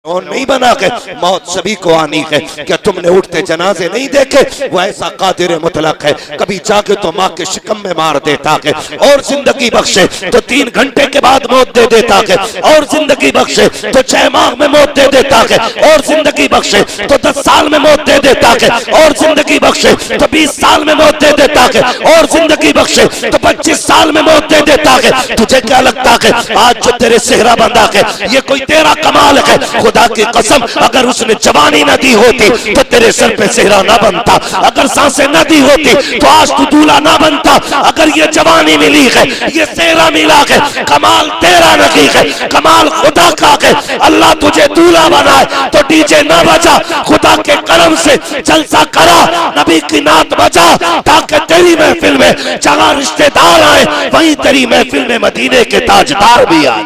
और नहीं बना के मौत सभी को आनी है। क्या तुमने उठते जनाजे नहीं देखे? वो ऐसा कादिर मुतलक है, कभी जाके तो माँ के शिकम में मार देता है और जिंदगी बख्शे तो 3 घंटे के बाद मौत दे देता है, और जिंदगी बख्शे तो 6 माह में मौत दे देता है, और जिंदगी बख्शे तो 10 साल में मौत दे देता है, और जिंदगी बख्शे तो 20 साल में मौत दे देता है, और जिंदगी बख्शे तो 25 साल में मौत दे देता है। तुझे क्या लगता है आज जो तेरे सेहरा बंधा है ये कोई तेरा कमाल है? खुदा की कसम, अगर उसने जवानी न दी होती तो तेरे सर पे सेहरा ना बनता, अगर सांसें न दी होती तो आज तू दूल्हा ना बनता। अगर ये जवानी मिली है, ये सेहरा मिला है, कमाल तेरा नहीं है, कमाल खुदा का है। अल्लाह तुझे दूल्हा बनाए तो डीजे ना बजा, खुदा के करम से जलसा करा, नबी की नात बजा, ताकि तेरी महफिल में जहां रिश्तेदार आए वहीं तेरी महफिल में मदीने के ताजदार भी आए।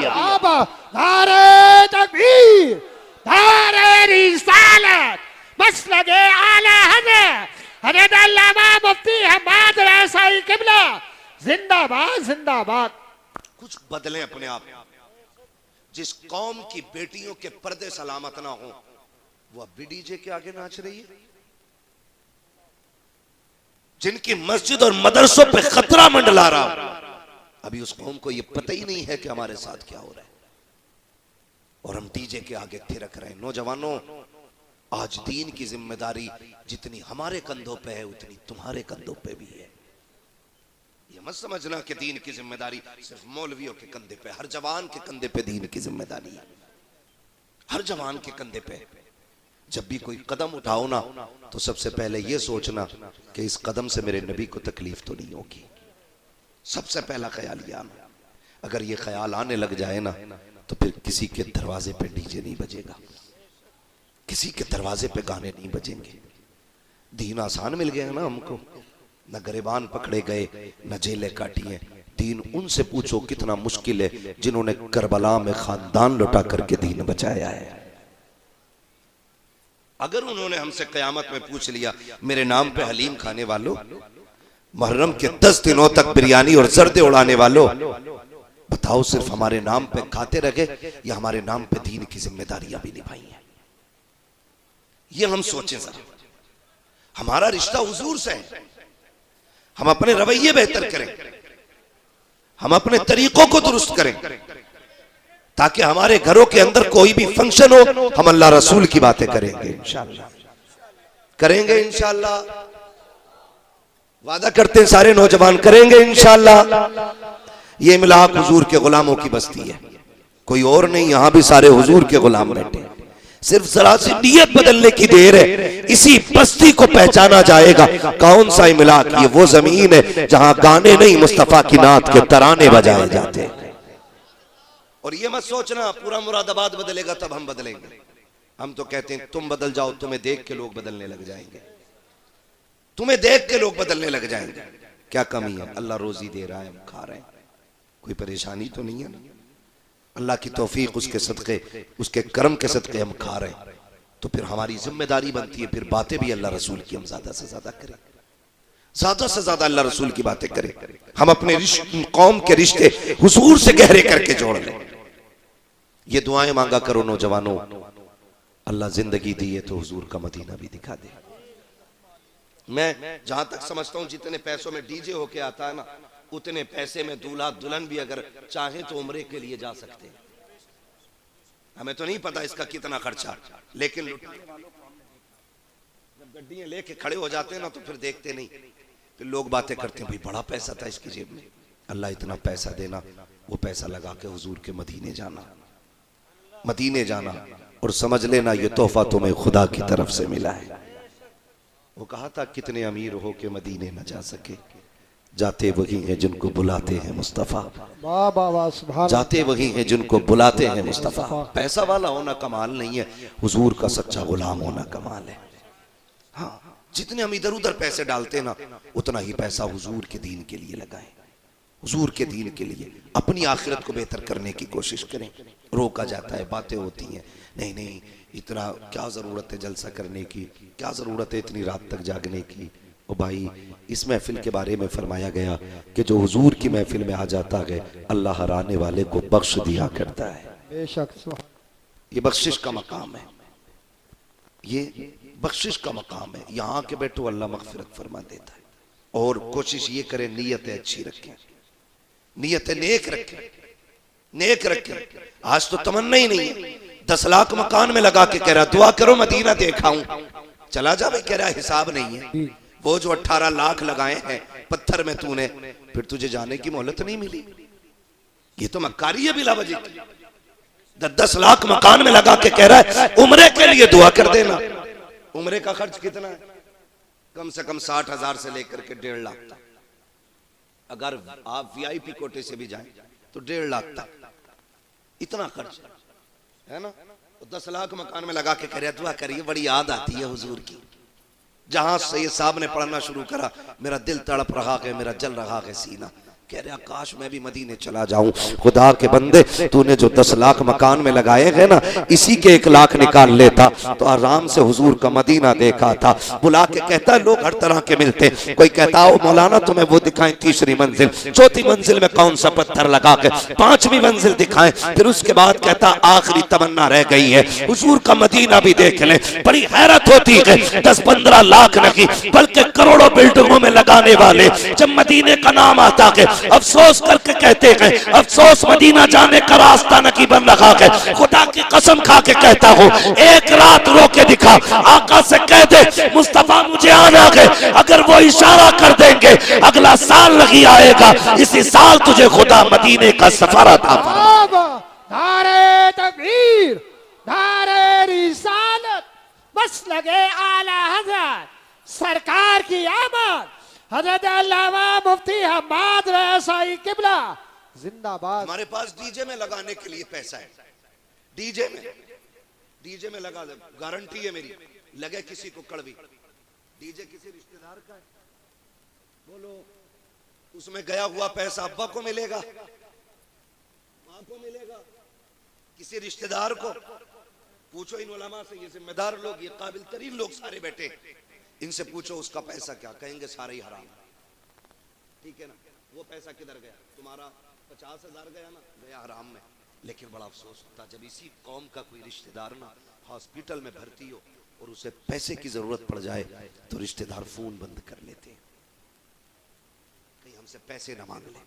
नारे तकबीर, नारे रिसालत, मसलके आला हज़रत अल्लामा मुफ्ती हम्माद रसाई किबला जिंदाबाद जिंदाबाद। कुछ बदलें अपने आप। जिस कौम की बेटियों के पर्दे सलामत ना हो वो अब भी डीजे के आगे नाच रही है। जिनकी मस्जिद और मदरसों पे खतरा मंडला रहा, अभी उस कौम को ये पता ही नहीं है कि हमारे साथ क्या हो रहा है, और हम डीजे के आगे थिरक रहे हैं। नौजवानों, आज दीन की जिम्मेदारी जितनी हमारे कंधों पे है उतनी तुम्हारे कंधों पे भी है। ये मत समझना कि दीन की जिम्मेदारी सिर्फ मौलवियों के कंधे पे, हर जवान के कंधे पे दीन की जिम्मेदारी है, हर जवान के कंधे पे। जब भी कोई कदम उठाओ ना तो सबसे पहले ये सोचना कि इस कदम से मेरे नबी को तकलीफ तो नहीं होगी। सबसे पहला ख्याल ये आना। अगर ये ख्याल आने लग जाए ना तो फिर किसी के दरवाजे पे डीजे नहीं बजेगा, किसी के दरवाजे पे गाने नहीं बजेंगे। दीन आसान मिल गया ना हमको, न गरेबान पकड़े गए न जेलें काटी हैं। दीन उनसे पूछो कितना मुश्किल है जिन्होंने करबला में खानदान लुटा करके दीन बचाया है। अगर उन्होंने हमसे कयामत में पूछ लिया मेरे नाम पे हलीम खाने वालों, मुहर्रम के 10 दिनों तक बिरयानी और जर्दे उड़ाने वालों, बताओ सिर्फ हमारे नाम पे खाते रहे या हमारे नाम पे दीन की जिम्मेदारियां भी निभाई हैं? ये हम सोचें जरा। हमारा रिश्ता हुजूर से है, हम अपने रवैये बेहतर करें, हम अपने तरीकों को दुरुस्त करें, ताकि हमारे घरों के अंदर कोई भी फंक्शन हो हम अल्लाह रसूल की बातें करेंगे इंशाअल्लाह, करेंगे इंशाअल्लाह। वादा करते हैं सारे नौजवान, करेंगे इंशाअल्लाह। ये मिलाक हुजूर के गुलामों की बस्ती है, कोई और नहीं। यहां भी सारे हुजूर के गुलाम बैठे, सिर्फ जरा सी नियत बदलने की देर है, इसी बस्ती को पहचाना जाएगा। कौन सा मिलाक? ये वो जमीन है जहां गाने नहीं मुस्तफा की नात के तराने बजाए जाते हैं। और ये मत सोचना पूरा मुरादाबाद बदलेगा तब हम बदलेंगे। हम तो कहते हैं तुम बदल जाओ, तुम्हें देख के लोग बदलने लग जाएंगे, तुम्हें देख के लोग बदलने लग जाएंगे। क्या कमी है? अल्लाह रोजी दे रहा है, हम खा रहे हैं, कोई परेशानी तो नहीं है ना? अल्लाह की तौफीक, उसके सदके, उसके करम के सदके हम खा रहे हैं, तो फिर हमारी जिम्मेदारी बनती है फिर बातें भी अल्लाह रसूल की हम ज्यादा से ज्यादा करें, ज्यादा से ज्यादा अल्लाह रसूल की बातें करें। हम अपने कौम के रिश्ते हुजूर से गहरे करके जोड़ लें। ये दुआएं मांगा करो नौजवानों, अल्लाह जिंदगी दी है तो हुजूर का मदीना भी दिखा दे। मैं जहां तक समझता हूं जितने पैसों में डीजे होके आता है ना, उतने पैसे में दूल्हा दुल्हन भी अगर चाहे तो उम्रे के लिए जा सकते हैं। हमें तो नहीं पता इसका कितना खर्चा, लेकिन लुटाने वालों को जब गड्डियां लेके खड़े हो जाते हैं ना तो फिर देखते नहीं, फिर लोग बातें करते हैं भाई बड़ा पैसा था इसकी जेब में। अल्लाह इतना पैसा देना, वो पैसा लगा के हुजूर के मदीने जाना, मदीने जाना, और समझ लेना ये तोहफा तुम्हें खुदा की तरफ से मिला है। वो कहा था कितने अमीर हो के मदीने न जा सके, जाते वही हैं जिनको बुलाते हैं मुस्तफा, जाते वही हैं जिनको बुलाते हैं मुस्तफा। पैसा वाला होना कमाल नहीं है, हुजूर का सच्चा गुलाम होना कमाल है। हाँ, जितने हम इधर उधर पैसे डालते ना उतना ही पैसा हुजूर के दीन के लिए लगाएं, हुजूर के दीन के लिए अपनी आखिरत को बेहतर करने की कोशिश करें। रोका जाता है, बातें होती हैं, नहीं नहीं इतना क्या जरूरत है जलसा करने की, क्या जरूरत है इतनी रात तक जागने की। ओ भाई, इस महफिल के बारे में फरमाया गया कि जो हुजूर की महफिल में आ जाता है अल्लाह हराने वाले को बख्श दिया करता है। बेशक ये बख्शिश का मकाम है, ये बख्शिश का मकाम है। यहां के बैठो अल्लाह मगफिरत फरमा देता है। और कोशिश ये करें नीयतें अच्छी रखें, नीयतें नेक रखें, नेक रखें। आज तो तमन्ना ही नहीं है, 10 लाख मकान में लगा के कह रहा दुआ करो मदीना देखाऊं, चला जा भाई, कह रहा हिसाब नहीं है। वो जो 18 लाख लगाए हैं पत्थर में तूने, फिर तुझे जाने की मोहलत नहीं मिली। ये तो मक्कारी है बिला वजह की। 10 लाख मकान में लगा के कह रहा है उम्रे के लिए दुआ कर देना। उम्रे का खर्च कितना है? कम से कम 60,000 से लेकर के 1.5 लाख तक। अगर आप वीआईपी कोटे से भी जाएं तो 1.5 लाख तक इतना खर्च है ना। तो 10 लाख मकान में लगा के कह रहा दुआ करिए, बड़ी याद आती है हुजूर की। जहां सैयद साहब ने पढ़ना शुरू करा मेरा दिल तड़प रहा है, मेरा जल रहा है सीना। कह रहा काश मैं भी मदीने चला जाऊं। खुदा के बंदे, तूने जो 10 लाख मकान में लगाए हैं ना, इसी के 1 लाख निकाल लेता तो आराम से हुजूर का मदीना देखा था। बुला के कहता लोग हर तरह के मिलते, कोई कहता हो मौलाना तुम्हें वो दिखाएं 3री मंजिल, 4थी मंजिल में कौन सा पत्थर लगा के, 5वीं मंजिल दिखाएं। फिर उसके बाद कहता आखिरी तमन्ना रह गई है हुजूर का मदीना भी देख ले। बड़ी हैरत होती है, 10-15 लाख नहीं बल्कि करोड़ों बिल्डिंगों में लगाने वाले जब मदीने का नाम आता है अफसोस करके कहते हैं अफसोस मदीना जाने का रास्ता नहीं बन रहा है। खुदा की कसम खा के कहता हूँ, एक रात रो के दिखा, आका से कह दे मुस्तफा मुझे आना है। अगर वो इशारा कर देंगे अगला साल नहीं आएगा, इसी साल तुझे खुदा मदीने का सफर अता फरमाएगा। नारे तकबीर, नारे रिसालत, बस लगे आला हज़रत सरकार की आमद। हज़रत अल्लामा मुफ्ती हम्माद रसाई किबला जिंदाबाद। हमारे पास डीजे में लगाने के लिए पैसा है, डीजे में लगा दे, गारंटी है मेरी। लगे किसी को कड़वी, डीजे किसी रिश्तेदार का है, बोलो उसमें गया हुआ पैसा अब्बा को मिलेगा, मां को मिलेगा, किसी रिश्तेदार को। पूछो इन उलमा से, ये जिम्मेदार लोग, ये काबिल तरीन लोग सारे बैठे, इनसे पूछो उसका पैसा क्या, कहेंगे सारा ही हराम। ठीक है ना, वो पैसा किधर गया? तुम्हारा 50,000 गया ना, गया हराम में। लेकिन बड़ा अफसोस होता जब इसी कौम का कोई रिश्तेदार ना हॉस्पिटल में भर्ती हो और उसे पैसे की जरूरत पड़ जाए तो रिश्तेदार फोन बंद कर लेते हैं, कहीं हमसे पैसे ना मांग ले।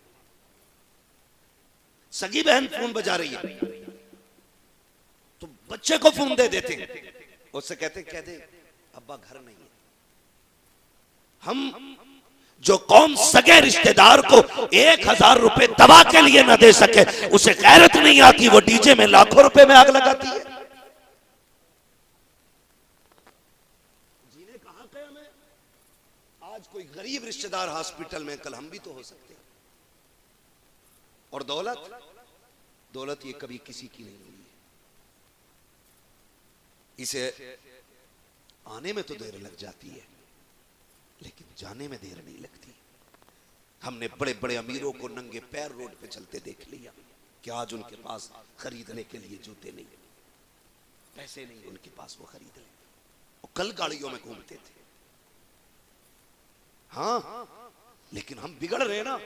सगी बहन फोन बजा रही है तो बच्चे को फोन दे देते हैं, उससे कहते कह दे अब्बा घर नहीं है। हम जो कौम सगे रिश्तेदार को 1,000 रुपए दवा के लिए ना दे सके, उसे गैरत नहीं आती, वो डीजे में लाखों रुपए में आग लगाती है। जीने कहां गया मैं? आज कोई गरीब रिश्तेदार हॉस्पिटल में, कल हम भी तो हो सकते हैं। और दौलत ये कभी किसी की नहीं हुई है, इसे आने में तो देर लग जाती है लेकिन जाने में देर नहीं लगती। हमने बड़े बड़े अमीरों को नंगे पैर रोड पे चलते देख लिया कि आज उनके पास खरीदने के लिए जूते नहीं, पैसे नहीं उनके पास वो खरीद ले, वो कल गाड़ियों में घूमते थे। हाँ, लेकिन हम बिगड़ रहे ना।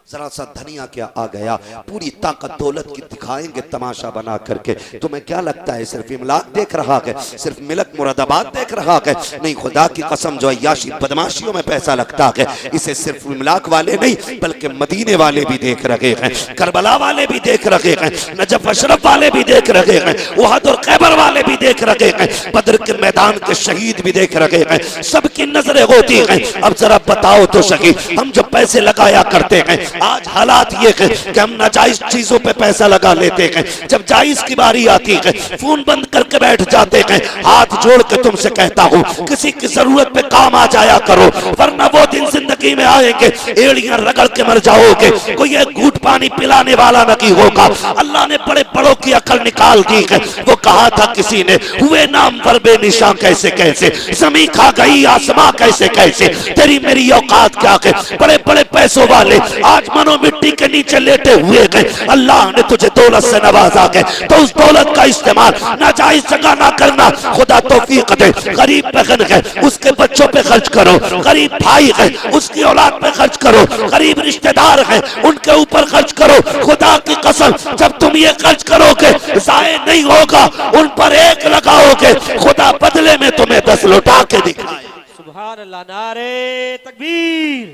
जरा सा धनिया क्या आ गया, पूरी ताकत दौलत की दिखाएंगे तमाशा बना करके। तुम्हें क्या लगता है सिर्फ इमलाक देख रहा है, सिर्फ मिलक मुरादाबाद देख रहा है? नहीं, खुदा की कसम जो अय्याशी बदमाशियों में पैसा लगता है, इसे सिर्फ इमलाक वाले नहीं बल्कि मदीने वाले भी देख रहे हैं, करबला वाले भी देख रहे हैं, नजफ अशरफ वाले भी देख रहे हैं, उहद और खैबर वाले भी देख रहे हैं, बदर के मैदान के शहीद भी देख रहे हैं। सबकी नजरें होती हैं। अब जरा बताओ तो सही, हम जो पैसे लगाया करते हैं, आज हालात ये है कि हम नाजायज चीजों पे पैसा लगा लेते हैं, जब जायज की बारी आती है फोन बंद करके बैठ जाते हैं। हाथ जोड़ के तुमसे कहता हूँ, किसी की जरूरत पे काम आ जाया करो, वरना वो दिन जिंदगी में आएंगे एड़ियां रगड़ के मर जाओगे, कोई एक घूंट पानी पिलाने वाला नहीं होगा। अल्लाह ने बड़े बड़ों की अकल निकाल दी है। वो कहा था किसी ने, हुए नाम पर बेनिशां कैसे कैसे, जमीन खा गई आसमां कैसे कैसे, तेरी मेरी औकात क्या है? बड़े बड़े पैसों वाले आज मनो मिट्टी के नीचे लेटे हुए गए। अल्लाह ने तुझे दौलत से नवाजा है तो उस दौलत का इस्तेमाल नाजायज जगह ना करना। खुदा तौफीक दे। गरीब बहन है उसके बच्चों पे खर्च करो, गरीब भाई है उसकी औलाद पे खर्च करो, गरीब रिश्तेदार है उनके ऊपर खर्च करो। खुदा की कसम जब तुम ये खर्च करोगे जाए नहीं होगा, उन पर एक लगाओगे, खुदा बदले में तुम्हें 10 लौटा के दिखाए। सुभान अल्लाह। नारे तकबीर,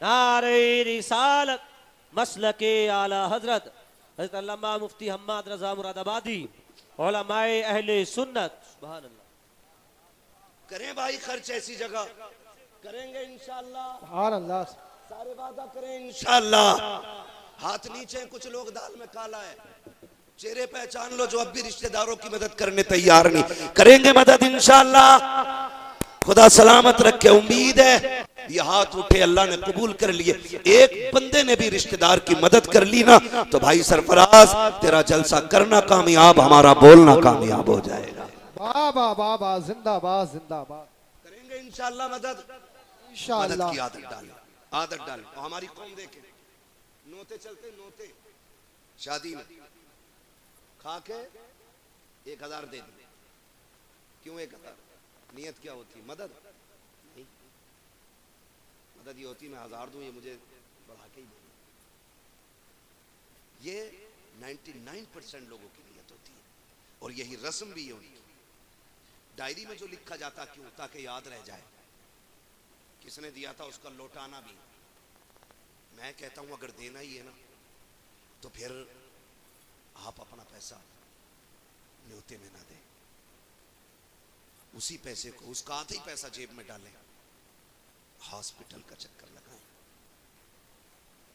नारे रिसालत, मसलके आला हजरत हजरत अल्लामा मुफ्ती हम्माद रजा मुरादाबादी, उलमाए अहले सुन्नत। सुभान अल्लाह। करें भाई खर्च ऐसी जगह करेंगे इंशाअल्लाह, सुभान अल्लाह। सारे वादा करें इंशाअल्लाह। हाथ नीचे, कुछ लोग दाल में काला है, चेहरे पहचान लो जो अब भी रिश्तेदारों की मदद करने तैयार नहीं, करेंगे मदद इंशाअल्लाह। खुदा सलामत रखे। उम्मीद है ये हाथ उठे अल्लाह ने कबूल कर लिए। एक बंदे ने भी रिश्तेदार की मदद कर ली ना तो भाई सरफराज तेरा जलसा करना कामयाब, हमारा बोलना कामयाब हो जाएगा। बाबा बाबा जिंदाबाद जिंदाबाद। करेंगे इंशाअल्लाह मदद। इंशाअल्लाह। मदद की आदत डालें, आदत डालें। और हमारी कौम देखे नोते चलते, नोते शादी में खा के 1000 दे दी। क्यों 1000? नियत क्या होती? मदद नहीं, मदद ये होती मैं 1000 दूं, ये मुझे बढ़ा के ही दे। ये 99% लोगों की नियत होती है और यही रस्म भी है उनकी। डायरी में जो लिखा जाता क्यों? ताकि याद रह जाए किसने दिया था, उसका लौटाना भी। मैं कहता हूं अगर देना ही है ना तो फिर आप अपना पैसा न्योते में ना दें, उसी पैसे को, उसका आधा ही पैसा जेब में डालें, हॉस्पिटल का चक्कर लगाएं।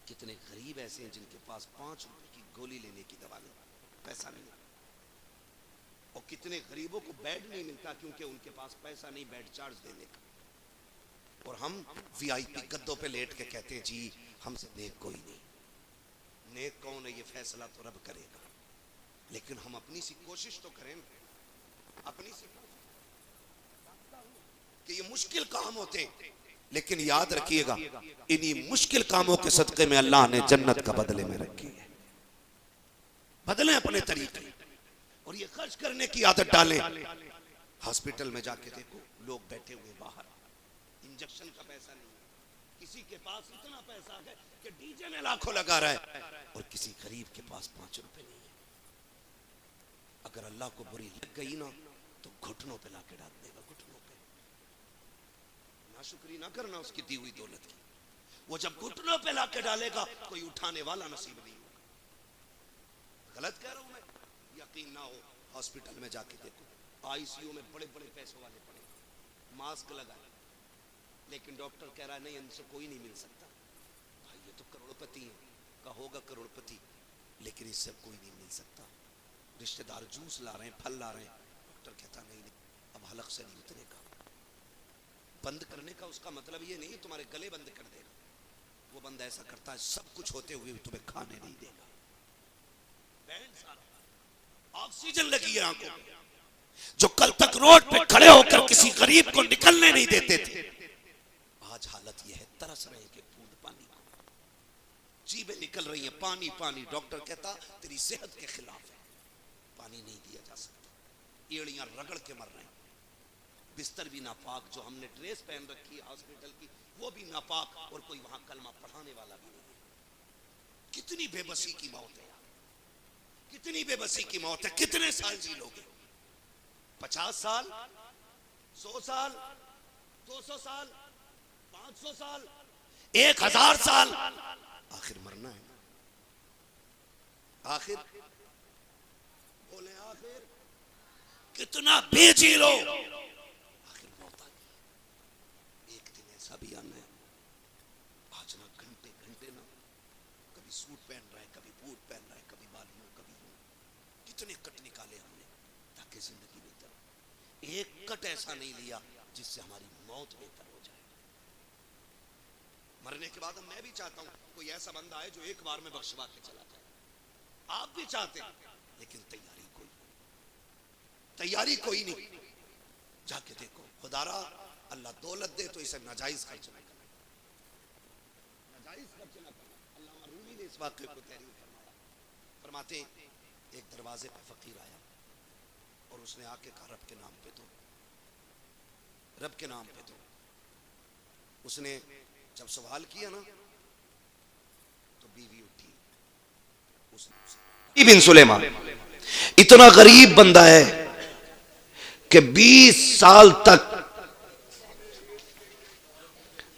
कितने गरीब ऐसे हैं जिनके पास 5 रुपए की गोली लेने की दवा नहीं, पैसा नहीं, और कितने गरीबों को बेड नहीं मिलता क्योंकि उनके पास पैसा नहीं बेड चार्ज देने का। और हम वीआईपी गद्दों पे लेट के कहते हैं जी हमसे नेक कोई नहीं। नेक कौन है ये फैसला तो रब करेगा, लेकिन हम अपनी सी कोशिश तो करें, अपनी सी कि ये मुश्किल काम होते हैं, लेकिन याद रखिएगा इन्हीं मुश्किल कामों के सदके में अल्लाह ने जन्नत का बदले में रखी है। बदलें अपने तरीके और ये खर्च करने की आदत डालें। हॉस्पिटल में जाके देखो लोग बैठे हुए बाहर, इंजेक्शन का पैसा नहीं है, किसी के पास इतना पैसा है कि डीजे में लाखों लगा रहा है और किसी गरीब के पास 5 रुपए नहीं है। अगर अल्लाह को बुरी लग गई ना तो घुटनों पे लाके डाल देगा, घुटनों पे। नाशुक्री ना करना उसकी दी हुई दौलत की। वो जब घुटनों पे लाके डालेगा कोई उठाने वाला नसीब नहीं होगा। गलत कह रहा हूं मैं? यकीन ना हो हॉस्पिटल में जाके देखो, आईसीयू में बड़े बड़े पैसों वाले पड़े, मास्क लगाए, लेकिन डॉक्टर कह रहा है नहीं इनसे कोई नहीं मिल सकता। भाई ये तो करोड़पति है, का होगा करोड़पति, लेकिन इससे कोई नहीं मिल सकता। रिश्तेदार जूस ला रहे हैं, फल ला रहे हैं, डॉक्टर कहता नहीं अब हलक से नहीं उतरेगा। बंद करने का उसका मतलब ये नहीं तुम्हारे गले बंद कर देगा, वो बंद ऐसा करता है सब कुछ होते हुए तुम्हें खाने नहीं देगा। ऑक्सीजन लगी है आंखों में, जो कल तक रोड पे खड़े होकर किसी गरीब को निकलने नहीं देते थे, आज हालत यह है तरस रहे कि बूंद पानी को, जीभें निकल रही हैं पानी पानी। डॉक्टर कहता तेरी सेहत के खिलाफ है, पानी नहीं दिया जा सकता। एड़ियां रगड़ के मर रहे हैं, बिस्तर भी नापाक, जो हमने ड्रेस पहन रखी है हॉस्पिटल की वो भी नापाक, और कोई वहां कलमा पढ़ाने वाला भी नहीं है। कितनी बेबसी की मौत है, कितनी बेबसी की मौत है। कितने साल जी लोगे? 50 साल, 100 साल, 200 साल, 500 साल, 1000 साल, आखिर मरना है ना। आखिर बोले आखिर कितना बेजी लो, आखिर मौत आ गई। एक दिन ऐसा भी आना है, आज ना घंटे घंटे ना, कभी सूट पहन रहा है, कभी बूट पहन रहा है, कभी बालियों, कभी यूं। कितने कट निकाले हमने ताकि जिंदगी बेहतर हो। एक कट ऐसा नहीं लिया जिससे हमारी मौत बेहतर हो जाए। मरने के बाद मैं भी चाहता हूं कोई ऐसा बंदा आए जो एक बार में बख्शवा के चला जाए। आप भी चाहते हैं, लेकिन तैयारी कोई नहीं। जाके देखो खुदारा अल्लाह दौलत दे तो इसे नाजायज खर्च न करना, नाजायज खर्च न करना। अल्लामा रूमी ने इस वाक़े को तहरीर फरमाया। फरमाते एक दरवाजे पे फकीर आया और उसने आके कहा रब के नाम पे दो, रब के नाम पे दो। उसने जब सवाल किया ना तो बीवी उठी, उसने बिन सुलेमान इतना गरीब बंदा है कि 20 साल तक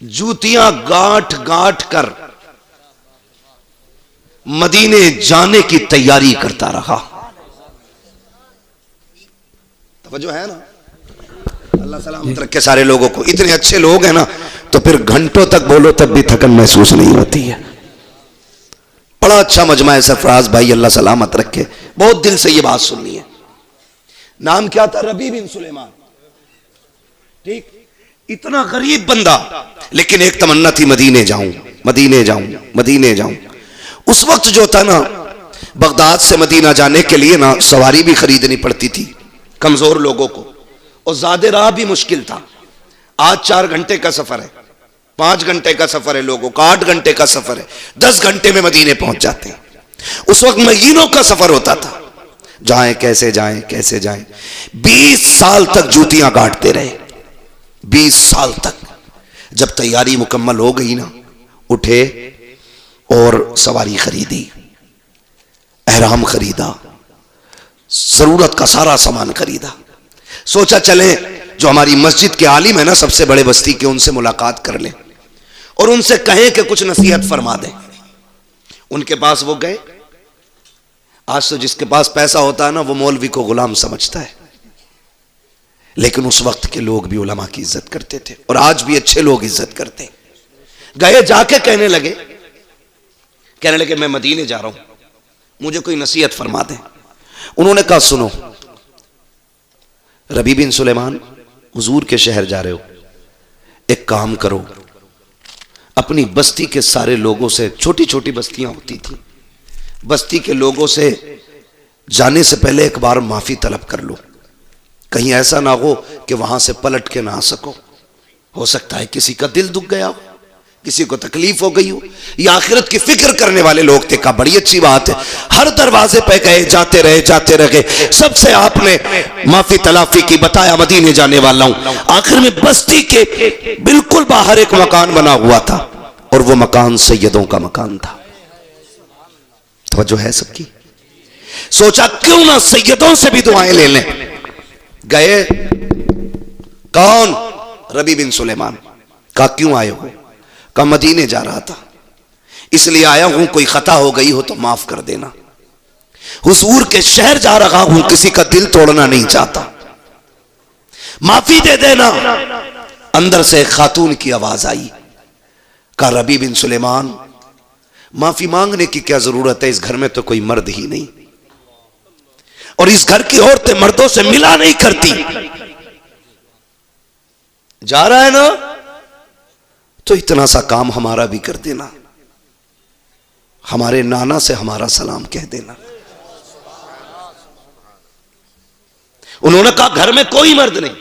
जूतियां गांठ गांठ कर मदीने जाने की तैयारी करता रहा। तवज्जो है ना? अल्लाह सलामत रखे सारे लोगों को। इतने अच्छे लोग हैं ना तो फिर घंटों तक बोलो तब भी थकन महसूस नहीं होती है। बड़ा अच्छा मजमा है सरफराज भाई, अल्लाह सलामत रखे। बहुत दिल से ये बात सुननी है। नाम क्या था? रबी बिन सुलेमान। ठीक, इतना गरीब बंदा, लेकिन एक तमन्ना थी मदीने जाऊं, मदीने जाऊं, मदीने जाऊं। उस वक्त जो था ना, बगदाद से मदीना जाने के लिए ना सवारी भी खरीदनी पड़ती थी कमजोर लोगों को, और ज्यादा राह भी मुश्किल था। आज 4 घंटे का सफर है, 5 घंटे का सफर है लोगों का, 8 घंटे का सफर है, 10 घंटे में मदीने पहुंच जाते हैं। उस वक्त महीनों का सफर होता था। जाएं कैसे जाएं, कैसे जाएं। 20 साल तक जूतियां गांठते रहे, 20 साल तक। जब तैयारी मुकम्मल हो गई ना, उठे और सवारी खरीदी, एहराम खरीदा, जरूरत का सारा सामान खरीदा। सोचा चले जो हमारी मस्जिद के आलिम है ना, सबसे बड़े बस्ती के, उनसे मुलाकात कर लें और उनसे कहें कि कुछ नसीहत फरमा दें। उनके पास वो गए। आज तो जिसके पास पैसा होता है ना, वो मौलवी को गुलाम समझता है, लेकिन उस वक्त के लोग भी उलमा की इज्जत करते थे, और आज भी अच्छे लोग इज्जत करते हैं। गए, जाके कहने लगे मैं मदीने जा रहा हूं, मुझे कोई नसीहत फरमा दें। उन्होंने कहा सुनो रबी बिन सुलेमान, हुजूर के शहर जा रहे हो, एक काम करो, अपनी बस्ती के सारे लोगों से, छोटी छोटी बस्तियां होती थी, बस्ती के लोगों से जाने से पहले एक बार माफी तलब कर लो। कहीं ऐसा ना हो कि वहां से पलट के ना आ सको। हो सकता है किसी का दिल दुख गया हो, किसी को तकलीफ हो गई हो। ये आखिरत की फिक्र करने वाले लोग थे। कहा बड़ी अच्छी बात है। हर दरवाजे पे गए, जाते रहे, सबसे आपने माफी तलाफी की, बताया मदीने जाने वाला हूं। आखिर में बस्ती के बिल्कुल बाहर एक मकान बना हुआ था, और वो मकान सैयदों का मकान था। तवज्जो है सबकी? सोचा क्यों ना सैयदों से भी दुआएं ले लें। गए। कौन? रबी बिन सुलेमान। कहा क्यों आए हो? कहा मदीने जा रहा था, इसलिए आया हूं, कोई खता हो गई हो तो माफ कर देना। हुजूर के शहर जा रहा हूं, किसी का दिल तोड़ना नहीं चाहता, माफी दे देना। अंदर से एक खातून की आवाज आई। कहा रबी बिन सुलेमान, माफी मांगने की क्या जरूरत है, इस घर में तो कोई मर्द ही नहीं, और इस घर की औरतें मर्दों से मिला नहीं करती। जा रहा है ना, तो इतना सा काम हमारा भी कर देना, हमारे नाना से हमारा सलाम कह देना। उन्होंने कहा घर में कोई मर्द नहीं,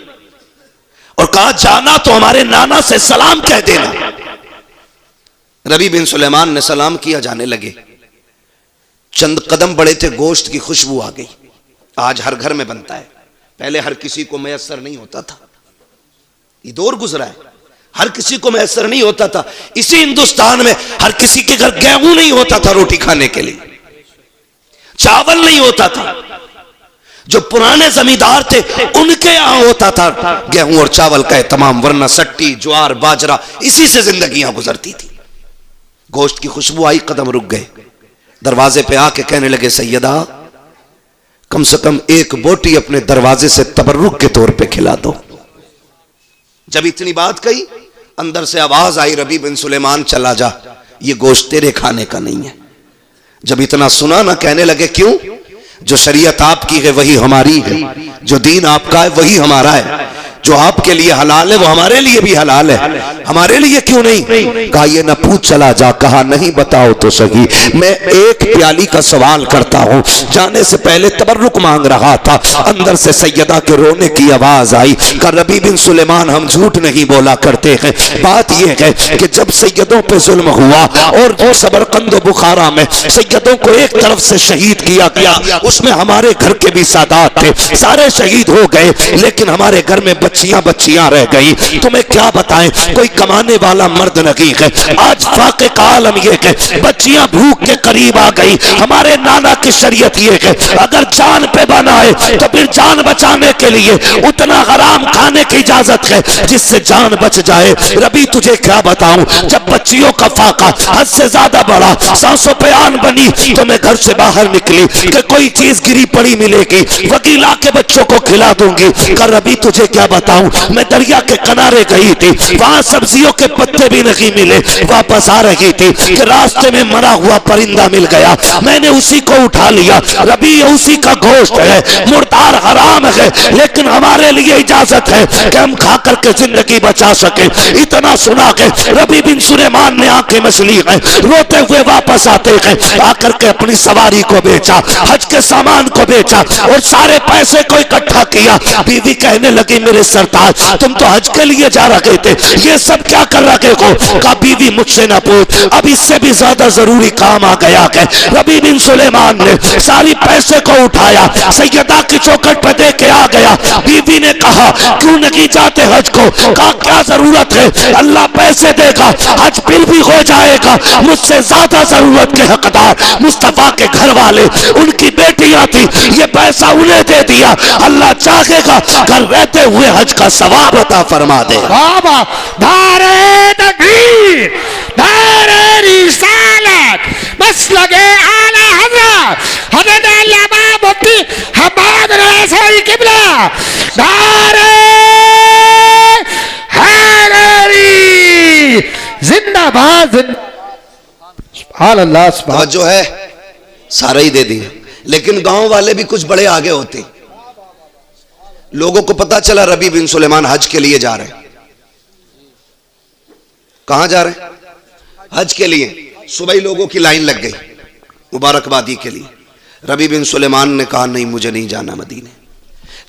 और कहा जाना तो हमारे नाना से सलाम कह देना। रबी बिन सुलेमान ने सलाम किया, जाने लगे। चंद कदम बढ़े थे, गोश्त की खुशबू आ गई। आज हर घर में बनता है, पहले हर किसी को मैसर नहीं होता था। ये दौर गुजरा है, हर किसी को मैसर नहीं होता था। इसी हिंदुस्तान में हर किसी के घर गेहूं नहीं होता था रोटी खाने के लिए, चावल नहीं होता था। जो पुराने जमींदार थे उनके यहां होता था गेहूं और चावल का तमाम, वरना सट्टी, ज्वार, बाजरा, इसी से जिंदगियां गुजरती थी। गोश्त की खुशबू आई, कदम रुक गए। दरवाजे पे आके कहने लगे सैयदा, कम से कम एक बोटी अपने दरवाजे से तबर्रुक के तौर पे खिला दो। जब इतनी बात कही, अंदर से आवाज आई, रबी बिन सुलेमान चला जा, ये गोश्त तेरे खाने का नहीं है। जब इतना सुना ना, कहने लगे क्यों? जो शरीयत आपकी है वही हमारी है, जो दीन आपका है वही हमारा है, जो आपके लिए हलाल है वो हमारे लिए भी हलाल है, हमारे लिए क्यों नहीं? कहा ये न पूछ चला जा। कहा नहीं बताओ तो सही, मैं एक प्याली का सवाल करता हूं। जाने से पहले तबर्रुक मांग रहा था, अंदर से सैयदा के रोने की आवाज आई। कहा रबी बिन सुलेमान, हम झूठ नहीं बोला करते हैं। बात यह है कि जब सैयदों पे जुल्म हुआ और समरकंद बुखारा में सैयदों को एक तरफ से शहीद किया गया, उसमें हमारे घर के भी सादात थे, सारे शहीद हो गए, लेकिन हमारे घर में बच्चियां बच्चियां रह गई। तुम्हें क्या बताएं, कोई कमाने वाला मर्द नहीं है। आज फाके का आलम ये है, बच्चियां भूख के करीब आ गई। हमारे नाना की शरीयत ये है, अगर जान पे बना है तो फिर जान बचाने के लिए उतना हराम खाने की इजाजत है जिससे जान बच जाए। रबी तुझे क्या बताऊं, जब बच्चियों का फाका हद से ज्यादा बड़ा, सांसों पे आन बनी, तो मैं घर से बाहर निकली कि कोई चीज गिरी पड़ी मिलेगी, वकीला के बच्चों को खिला दूंगी। कर रबी तुझे क्या बताऊं, मैं दरिया के किनारे गई थी, वहां सब्जियों के पत्ते भी नहीं मिले। वापस आ रही थी कि रास्ते में मरा हुआ परिंदा मिल गया, मैंने उसी को उठा लिया। रबी उसी का गोश्त है, मुर्दार हराम है, लेकिन हमारे लिए इजाजत है कि हम खा करके जिंदगी बचा सके। इतना सुना के रबी बिन सुलेमान ने आंखें मसली है, रोते हुए वापस आते हैं, आकर के अपनी सवारी को बेचा, हज के सामान को बेचा और सारे पैसे को इकट्ठा किया। बीवी कहने लगी मेरे सरताज, तुम तो हज के लिए जा रहे थे, ये सब क्या कर रहे हो? कहा बीवी मुझसे ना पूछ, अब इससे भी ज्यादा जरूरी काम आ गया है। रबी बिन सुलेमान ने सारी पैसे को उठाया, सैयदा की चौखट पे दे के आ गया। बीवी ने कहा क्यों नहीं जाते हज को? कहा क्या जरूरत है, अल्लाह पैसे देगा, हज फिर भी हो जाएगा। मुझसे ज्यादा जरूरत के हकदार मुस्तफा के घर वाले, उनकी बेटियां थी, ये पैसा उन्हें दे दिया। अल्लाह चाहेगा घर रहते हुए हज का सवाब अता फरमा दे। बाबा नारे तकबीर, नारे रिसालत, मसलके आला हज़रत हज़रत अल्लामा मुफ्ती हम्माद रज़ाई किबला, नारे हैदरी जिंदाबाद। सुभान अल्लाह, सुभान जो है सारा ही दे दिया, लेकिन गांव वाले भी कुछ बड़े आगे होते। लोगों को पता चला रबी बिन सुलेमान हज के लिए जा रहे हैं। कहां जा रहे हैं? हज के लिए। सुबह ही लोगों की लाइन लग गई मुबारकबादी के लिए। रबी बिन सुलेमान ने कहा नहीं, मुझे नहीं जाना मदीने,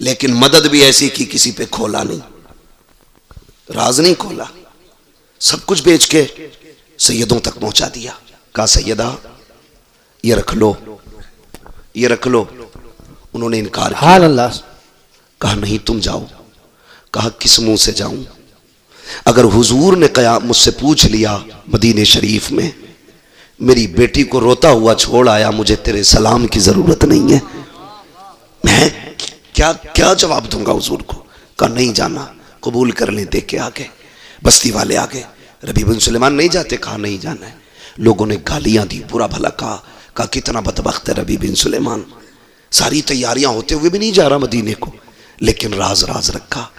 लेकिन मदद भी ऐसी की किसी पे खोला नहीं, राज नहीं खोला, सब कुछ बेच के सैयदों तक पहुंचा दिया। कहा सैयदा ये रख लो, ये रख लो। उन्होंने इनकार किया। कहा नहीं तुम जाओ। कहा किस मुंह से जाऊं? अगर हुजूर ने कया मुझसे पूछ लिया मदीने शरीफ में, मेरी बेटी को रोता हुआ छोड़ आया, मुझे तेरे सलाम की जरूरत नहीं है, मैं क्या क्या जवाब दूंगा हुजूर को? कहा नहीं जाना, कबूल कर लें। देख के आगे बस्ती वाले आगे, रबी बिन सुलेमान नहीं जाते? कहा नहीं जाना है। लोगों ने गालियां दी, बुरा भला कहा कितना बदबख्त है रबी बिन सुलेमान, सारी तैयारियां होते हुए भी नहीं जा रहा मदीने को, लेकिन राज राज रखा,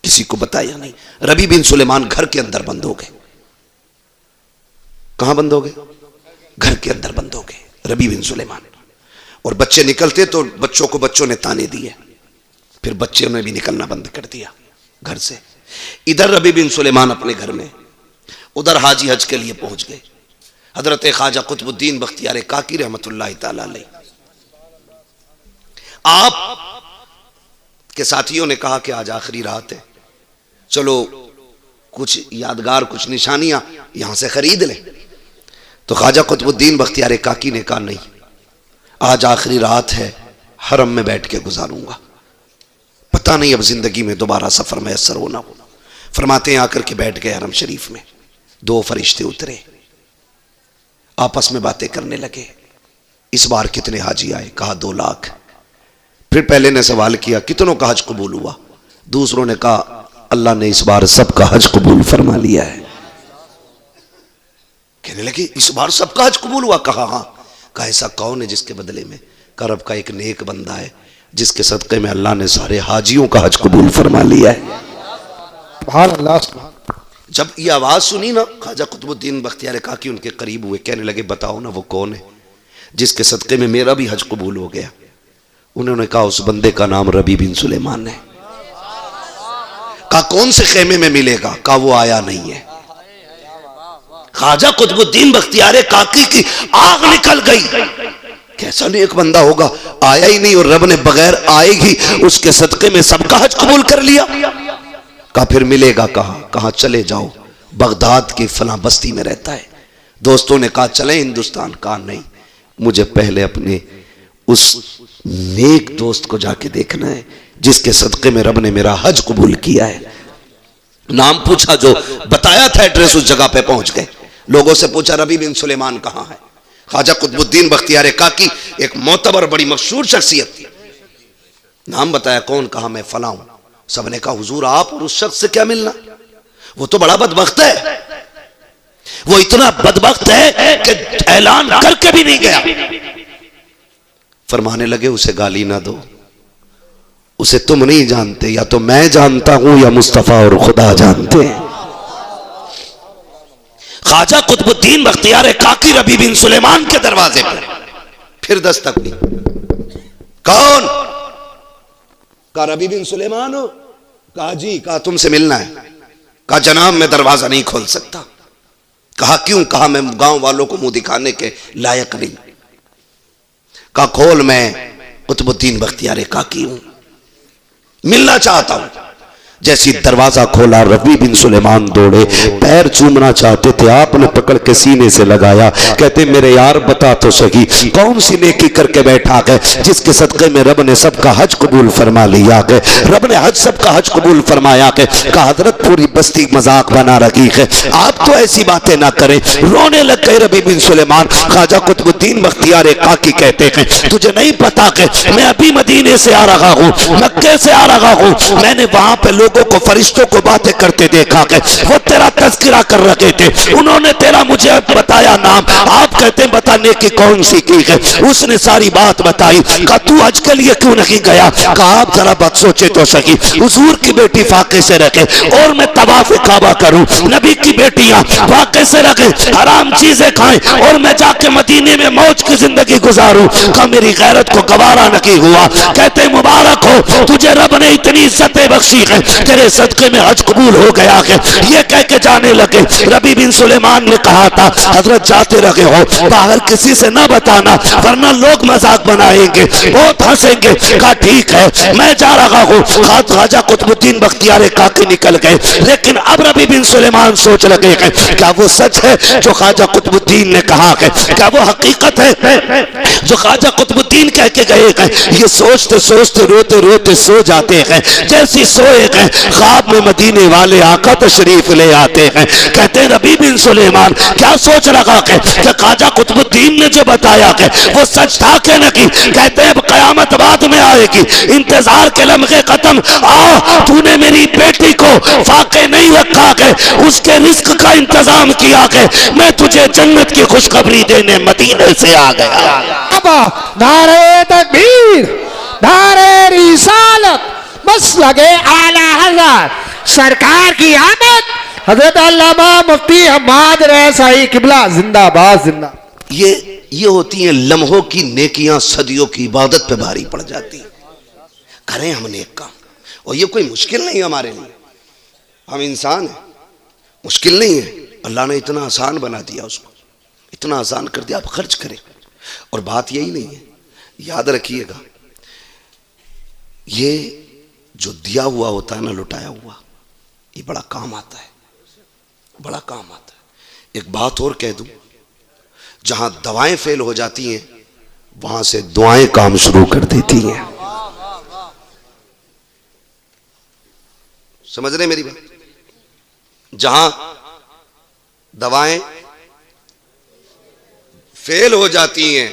किसी को बताया नहीं। रबी बिन सुलेमान घर के अंदर बंद हो गए। कहां बंद हो गए? घर के अंदर बंद हो गए रबी बिन सुलेमान। और बच्चे निकलते तो बच्चों को बच्चों ने ताने दिए, फिर बच्चों ने भी निकलना बंद कर दिया घर से। इधर रबी बिन सुलेमान अपने घर में, उधर हाजी हज के लिए पहुंच गए। हजरत ख्वाजा कुतुबुद्दीन बख्तियार काकी रहमतुल्लाह ताला अलैह, आप के साथियों ने कहा कि आज आखिरी रात है, चलो कुछ यादगार, कुछ निशानियां यहां से खरीद लें। तो ख्वाजा कुतुबुद्दीन बख्तियार काकी ने कहा नहीं, आज आखिरी रात है, हरम में बैठ के गुजारूंगा, पता नहीं अब जिंदगी में दोबारा सफर मैसर होना हो। फरमाते हैं आकर के बैठ गए हरम शरीफ में। दो फरिश्ते उतरे, आपस में बातें करने लगे। इस बार कितने हाजी आए? कहा 2 लाख। फिर पहले ने सवाल किया कितनों का हज कबूल हुआ? दूसरों ने कहा अल्लाह ने इस बार सबका हज कबूल फरमा लिया है। कहने लगे इस बार सबका हज कबूल हुआ? कहा हाँ। कहा ऐसा कौन है जिसके बदले में? करब का एक नेक बंदा है जिसके सदक़े में अल्लाह ने सारे हाजियों का हज कबूल फरमा लिया है। जब ये आवाज सुनी ना, ख्वाजा कुतुबुद्दीन बख्तियार काकी उनके करीब हुए, कहने लगे बताओ ना वो कौन है जिसके सदक़े में मेरा भी हज कबूल हो गया? उन्होंने कहा उस बंदे का नाम रबी बिन सुलेमान है। कहा कौन से खेमे में मिलेगा? कहा वो आया नहीं है। ख्वाजा कुतुबुद्दीन बख्तियार काकी की आग निकल गई, कैसा नेक बंदा होगा, आया ही नहीं और रब ने बगैर आए ही उसके सदक़े में सबका हज कबूल कर लिया। कहा फिर मिलेगा कहाँ? कहा चले जाओ, बगदाद की फला बस्ती में रहता है। दोस्तों ने कहा चले हिंदुस्तान? कहा नहीं, मुझे पहले अपने उस नेक दोस्त को जाके देखना है जिसके सदक़े में रब ने मेरा हज कबूल किया है। नाम पूछा, जो बताया था एड्रेस, उस जगह पे पहुंच गए। लोगों से पूछा रबी बिन सुलेमान कहां है? ख्वाजा कुतुबुद्दीन बख्तियार काकी, एक मोतबर बड़ी मशहूर शख्सियत थी। नाम बताया, कौन? कहा मैं फला हूं। सबने कहा हुजूर आप और उस शख्स से क्या मिलना, वो तो बड़ा बदबख्त है। वो इतना बदबख्त है कि ऐलान करके भी नहीं गया। फरमाने लगे उसे गाली ना दो, उसे तुम नहीं जानते, या तो मैं जानता हूं या मुस्तफा और खुदा जानते हैं। ख्वाजा कुतुबुद्दीन बख्तियार काकी रबी बिन सुलेमान के दरवाजे पर फिर दस्तक दी। कौन? कहा रबी बिन सुलेमान हो? कहा जी। कहा तुमसे मिलना है? कहा जनाब मैं दरवाजा नहीं खोल सकता। कहा क्यों? कहा मैं गांव वालों को मुंह दिखाने के लायक नहीं। कहा खोल, मैं कुतुबुद्दीन बख्तियार काकी हूं, मिलना चाहता हूं। जैसी दरवाजा खोला रबी बिन सुलेमान दौड़े, पैर चूमना चाहते थे, आपने पकड़ के सीने से लगाया। कहते मेरे यार बता तो सही कौन सी नेकी करके बैठा गए जिसके सदक़े में रब ने सबका हज कबूल फरमा लिया गए। रब ने हज सबका हज कबूल फरमाया गए। कहा हजरत पूरी बस्ती मजाक बना रखी है, आप तो ऐसी बातें ना करें। रोने लग गए रबी बिन सुलेमान। ख्वाजा कुतुबुद्दीन बख्तियार काकी कहते हैं तुझे नहीं पता कि मैं अभी मदीने से आ रहा हूं, मक्के से आ रहा हूं। मैंने वहां पे लोगों को, फरिश्तों को बातें करते देखा कि वो तेरा तज़किरा कर रहे थे, उन्होंने तेरा मुझे बताया नाम। आप कहते बताने की कौन सी की है? उसने सारी बात बताई। कहा तू हज के लिए क्यों नहीं गया? कहा आप जरा बात सोचे तो सही, हुजूर की बेटी फाके से रखे और मैं तवाफ काबा करूं, नबी की बेटियां फाके से रखे, हराम चीजें खाएं और मैं जाके मदीने में मौज की जिंदगी गुजारूं। कहा मेरी गैरत को गवारा नहीं हुआ। कहते मुबारक हो तुझे रब ने इतनी इज्जतें बख्शी है, तेरे सदके में हज कबूल हो गया है। ये कह के जाने लगे। रबी बिन सुलेमान ने कहा था हजरत जाते रहे हो बाहर किसी से ना बताना वरना लोग मजाक बनाएंगे, बहुत हंसेंगे। कहा ठीक है मैं जा रहा हूँ। ख्वाजा कुतुबुद्दीन बख्तियार काकी निकल गए। लेकिन अब रबी बिन सुलेमान सोच लगे हैं क्या वो सच है जो ख्वाजा कुतुबुद्दीन ने कहा है? क्या वो हकीकत है जो ख्वाजा कुतुबुद्दीन कह के गए हैं? ये सोचते सोचते रोते रोते सो जाते हैं। जैसी सोए हैं ख्वाब में मदीने वाले आका तशरीफ ले आते हैं। कहते हैं रबी बिन सुलेमान क्या सोच रहा है कि ख्वाजा कुतुबुद्दीन ने जो बताया है वो सच था कि नहीं? कहते हैं कयामत बाद में आएगी, इंतजार के लम्हे खत्म। आ तूने मेरी बेटी को फाके नहीं रखा है, उसके रिस्क का इंतजाम किया है, मैं तुझे जन्नत की खुशखबरी देने मदीने से आ गया। नारे तकबीर, नारे रिसालत, बस लगे आला हज़रत सरकार की आमद। हजरत अल्लामा मुफ्ती हम्माद रज़ाई किबला जिंदाबाद जिंदा। ये होती हैं लम्हों की नेकियां, सदियों की इबादत पे भारी पड़ जाती है। करें हम नेक काम, और ये कोई मुश्किल नहीं हमारे लिए। हम इंसान हैं, मुश्किल नहीं है। अल्लाह ने इतना आसान बना दिया, उसको इतना आसान कर दिया, आप खर्च करें। और बात यही नहीं है, याद रखिएगा ये जो दिया हुआ होता है ना, लुटाया हुआ, ये बड़ा काम आता है, बड़ा काम आता है। एक बात और कह दूं, जहां दवाएं फेल हो जाती हैं वहां से दुआएं काम शुरू कर देती हैं। समझ रहे मेरी बात? जहां दवाएं फेल हो जाती हैं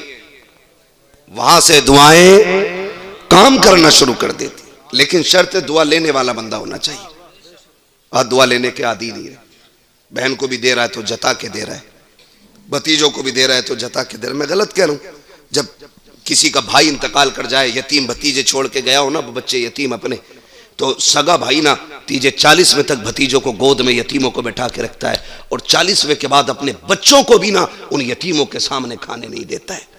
वहां से दुआएं काम करना शुरू कर देती। लेकिन शर्त है दुआ लेने वाला बंदा होना चाहिए। आज दुआ लेने के आदी नहीं है। बहन को भी दे रहा है तो जता के दे रहा है, भतीजों को भी दे रहा है तो जता के दे रहा है। मैं गलत कह रहा हूं? जब किसी का भाई इंतकाल कर जाए, यतीम भतीजे छोड़ के गया हो ना, बच्चे यतीम अपने, तो सगा भाई ना तीजे 40वें तक भतीजों को गोद में, यतीमों को बैठा के रखता है, और 40वें के बाद अपने बच्चों को भी ना उन यतीमों के सामने खाने नहीं देता है।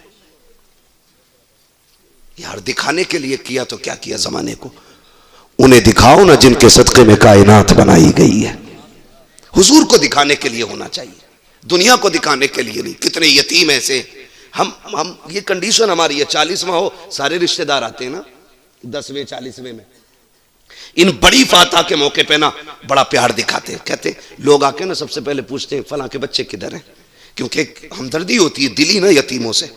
यार दिखाने के लिए किया तो क्या किया जमाने को? उन्हें दिखाओ ना जिनके सदक़े में कायनात बनाई गई है। हुजूर को दिखाने के लिए होना चाहिए, दुनिया को दिखाने के लिए नहीं। कितने यतीम ऐसे हम ये कंडीशन हमारी है, 40वां हो सारे रिश्तेदार आते हैं ना, 10वें 40वें में। इन बड़ी फातह के मौके पे ना बड़ा प्यार दिखाते हैं। कहते लोग आके ना सबसे पहले पूछते हैं फलां के बच्चे किधर हैं, क्योंकि हमदर्दी होती है दिली ना यतीमों से।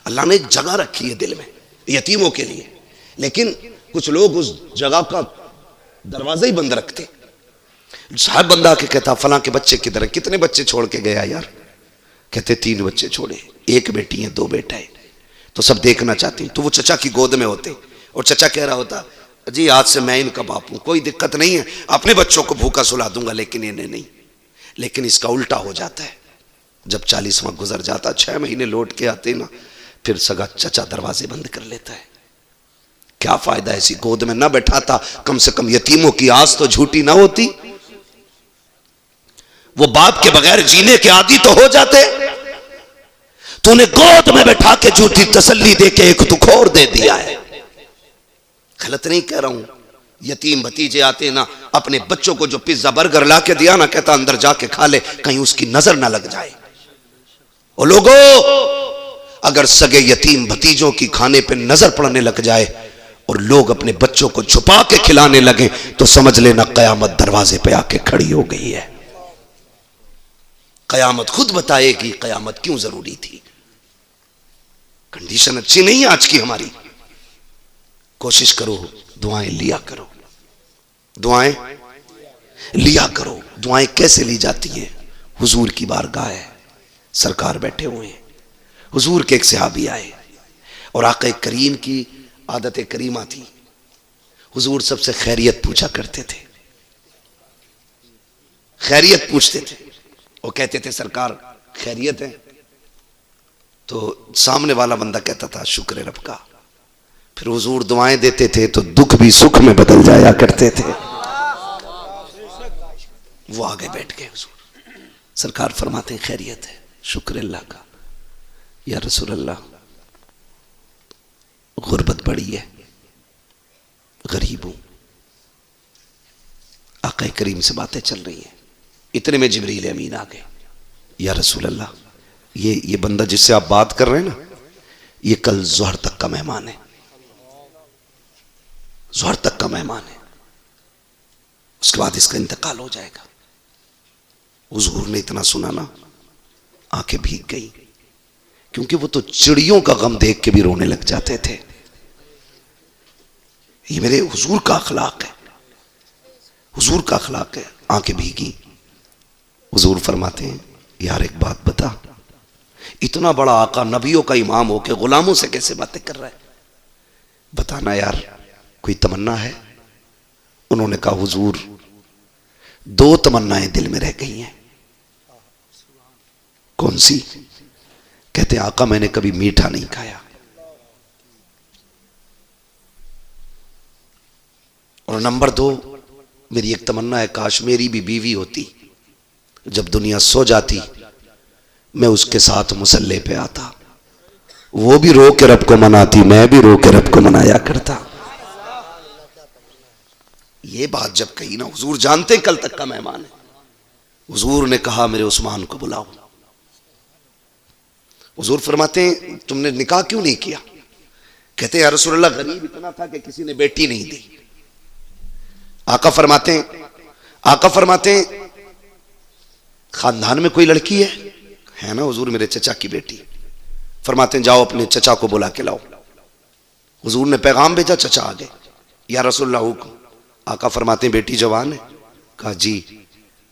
अल्लाह ने एक जगह रखी है दिल में यतीमों के लिए, लेकिन कुछ लोग उस जगह का दरवाजा ही बंद रखते। साहब बंदा के कहता फलां के बच्चे किधर है, कितने बच्चे छोड़ के गया यार? कहते 3 बच्चे छोड़े, 1 बेटी है 2 बेटा है, तो सब देखना चाहते हैं। तो वो चचा की गोद में होते और चचा कह रहा होता जी आज से मैं इनका बाप हूं, कोई दिक्कत नहीं है, अपने बच्चों को भूखा सुला दूंगा लेकिन इन्हें नहीं। लेकिन इसका उल्टा हो जाता है, जब 40वां गुजर जाता, 6 महीने लौट के आते ना, फिर सगा चचा दरवाजे बंद कर लेता है। क्या फायदा ऐसी गोद में ना बैठाता, कम से कम यतीमों की आस तो झूठी ना होती। वो बाप के बगैर जीने के आदी तो हो जाते। तूने गोद में बैठा के झूठी तसल्ली दे के एक दुख और दे दिया है। गलत नहीं कह रहा हूं, यतीम भतीजे आते ना, अपने बच्चों को जो पिज्जा बर्गर ला के दिया ना, कहता अंदर जाके खा ले, कहीं उसकी नजर ना लग जाए। और लोगों, अगर सगे यतीम भतीजों की खाने पे नजर पड़ने लग जाए और लोग अपने बच्चों को छुपा के खिलाने लगे तो समझ लेना कयामत दरवाजे पे आके खड़ी हो गई है। कयामत खुद बताएगी कयामत क्यों जरूरी थी। कंडीशन अच्छी नहीं है आज की हमारी। कोशिश करो, दुआएं लिया करो, दुआएं लिया करो। दुआएं कैसे ली जाती है? हुजूर की बारगाह है, सरकार बैठे हुए हैं, हुजूर के एक सहाबी आए और आका करीम की आदत करीमा थी, हुजूर सबसे खैरियत पूछा करते थे, खैरियत पूछते थे। वो कहते थे सरकार खैरियत है, तो सामने वाला बंदा कहता था शुक्र रब का। फिर हुजूर दुआएं देते थे तो दुख भी सुख में बदल जाया करते थे। वो आगे बैठ गए, हुजूर सरकार फरमाते हैं खैरियत है, शुक्र अल्लाह का। या रसूल अल्लाह गुर्बत बड़ी है, गरीब हूं। आका करीम से बातें चल रही हैं, इतने में जिब्रील अमीन आ गए। या रसूल अल्लाह, ये बंदा जिससे आप बात कर रहे हैं ना, ये कल ज़ोहर तक का मेहमान है, ज़ोहर तक का मेहमान है, उसके बाद इसका इंतकाल हो जाएगा। हुजूर ने इतना सुना ना, आंखें भीग गई, क्योंकि वो तो चिड़ियों का गम देख के भी रोने लग जाते थे। ये मेरे हुजूर का अखलाक है, हुजूर का अखलाक है। आंखें भीगी। हुजूर फरमाते हैं यार एक बात बता, इतना बड़ा आका, नबियों का इमाम होके गुलामों से कैसे बातें कर रहा है? बताना यार, कोई तमन्ना है? उन्होंने कहा हुजूर 2 तमन्नाएं दिल में रह गई हैं। कौन सी? कहते आका मैंने कभी मीठा नहीं खाया, और नंबर 2 मेरी एक तमन्ना है, काश मेरी भी बीवी होती, जब दुनिया सो जाती मैं उसके साथ मुसल्ले पे आता, वो भी रो के रब को मनाती, मैं भी रो के रब को मनाया करता। ये बात जब कही ना, हुजूर जानते कल तक का मेहमान है। हुजूर ने कहा मेरे उस्मान को बुलाओ। हुजूर फरमाते हैं तुमने निकाह क्यों नहीं किया? कहते हैं या रसूल अल्लाह गरीब इतना था कि किसी ने बेटी नहीं दी। आका फरमाते हैं खानदान में कोई लड़की है ना? हुजूर मेरे चचा की बेटी। फरमाते हैं जाओ अपने चचा को बुला के लाओ। हुजूर ने पैगाम भेजा, चचा आ गए। या रसूलल्लाह हुक्म। आका फरमाते हैं बेटी जवान है? कहा जी।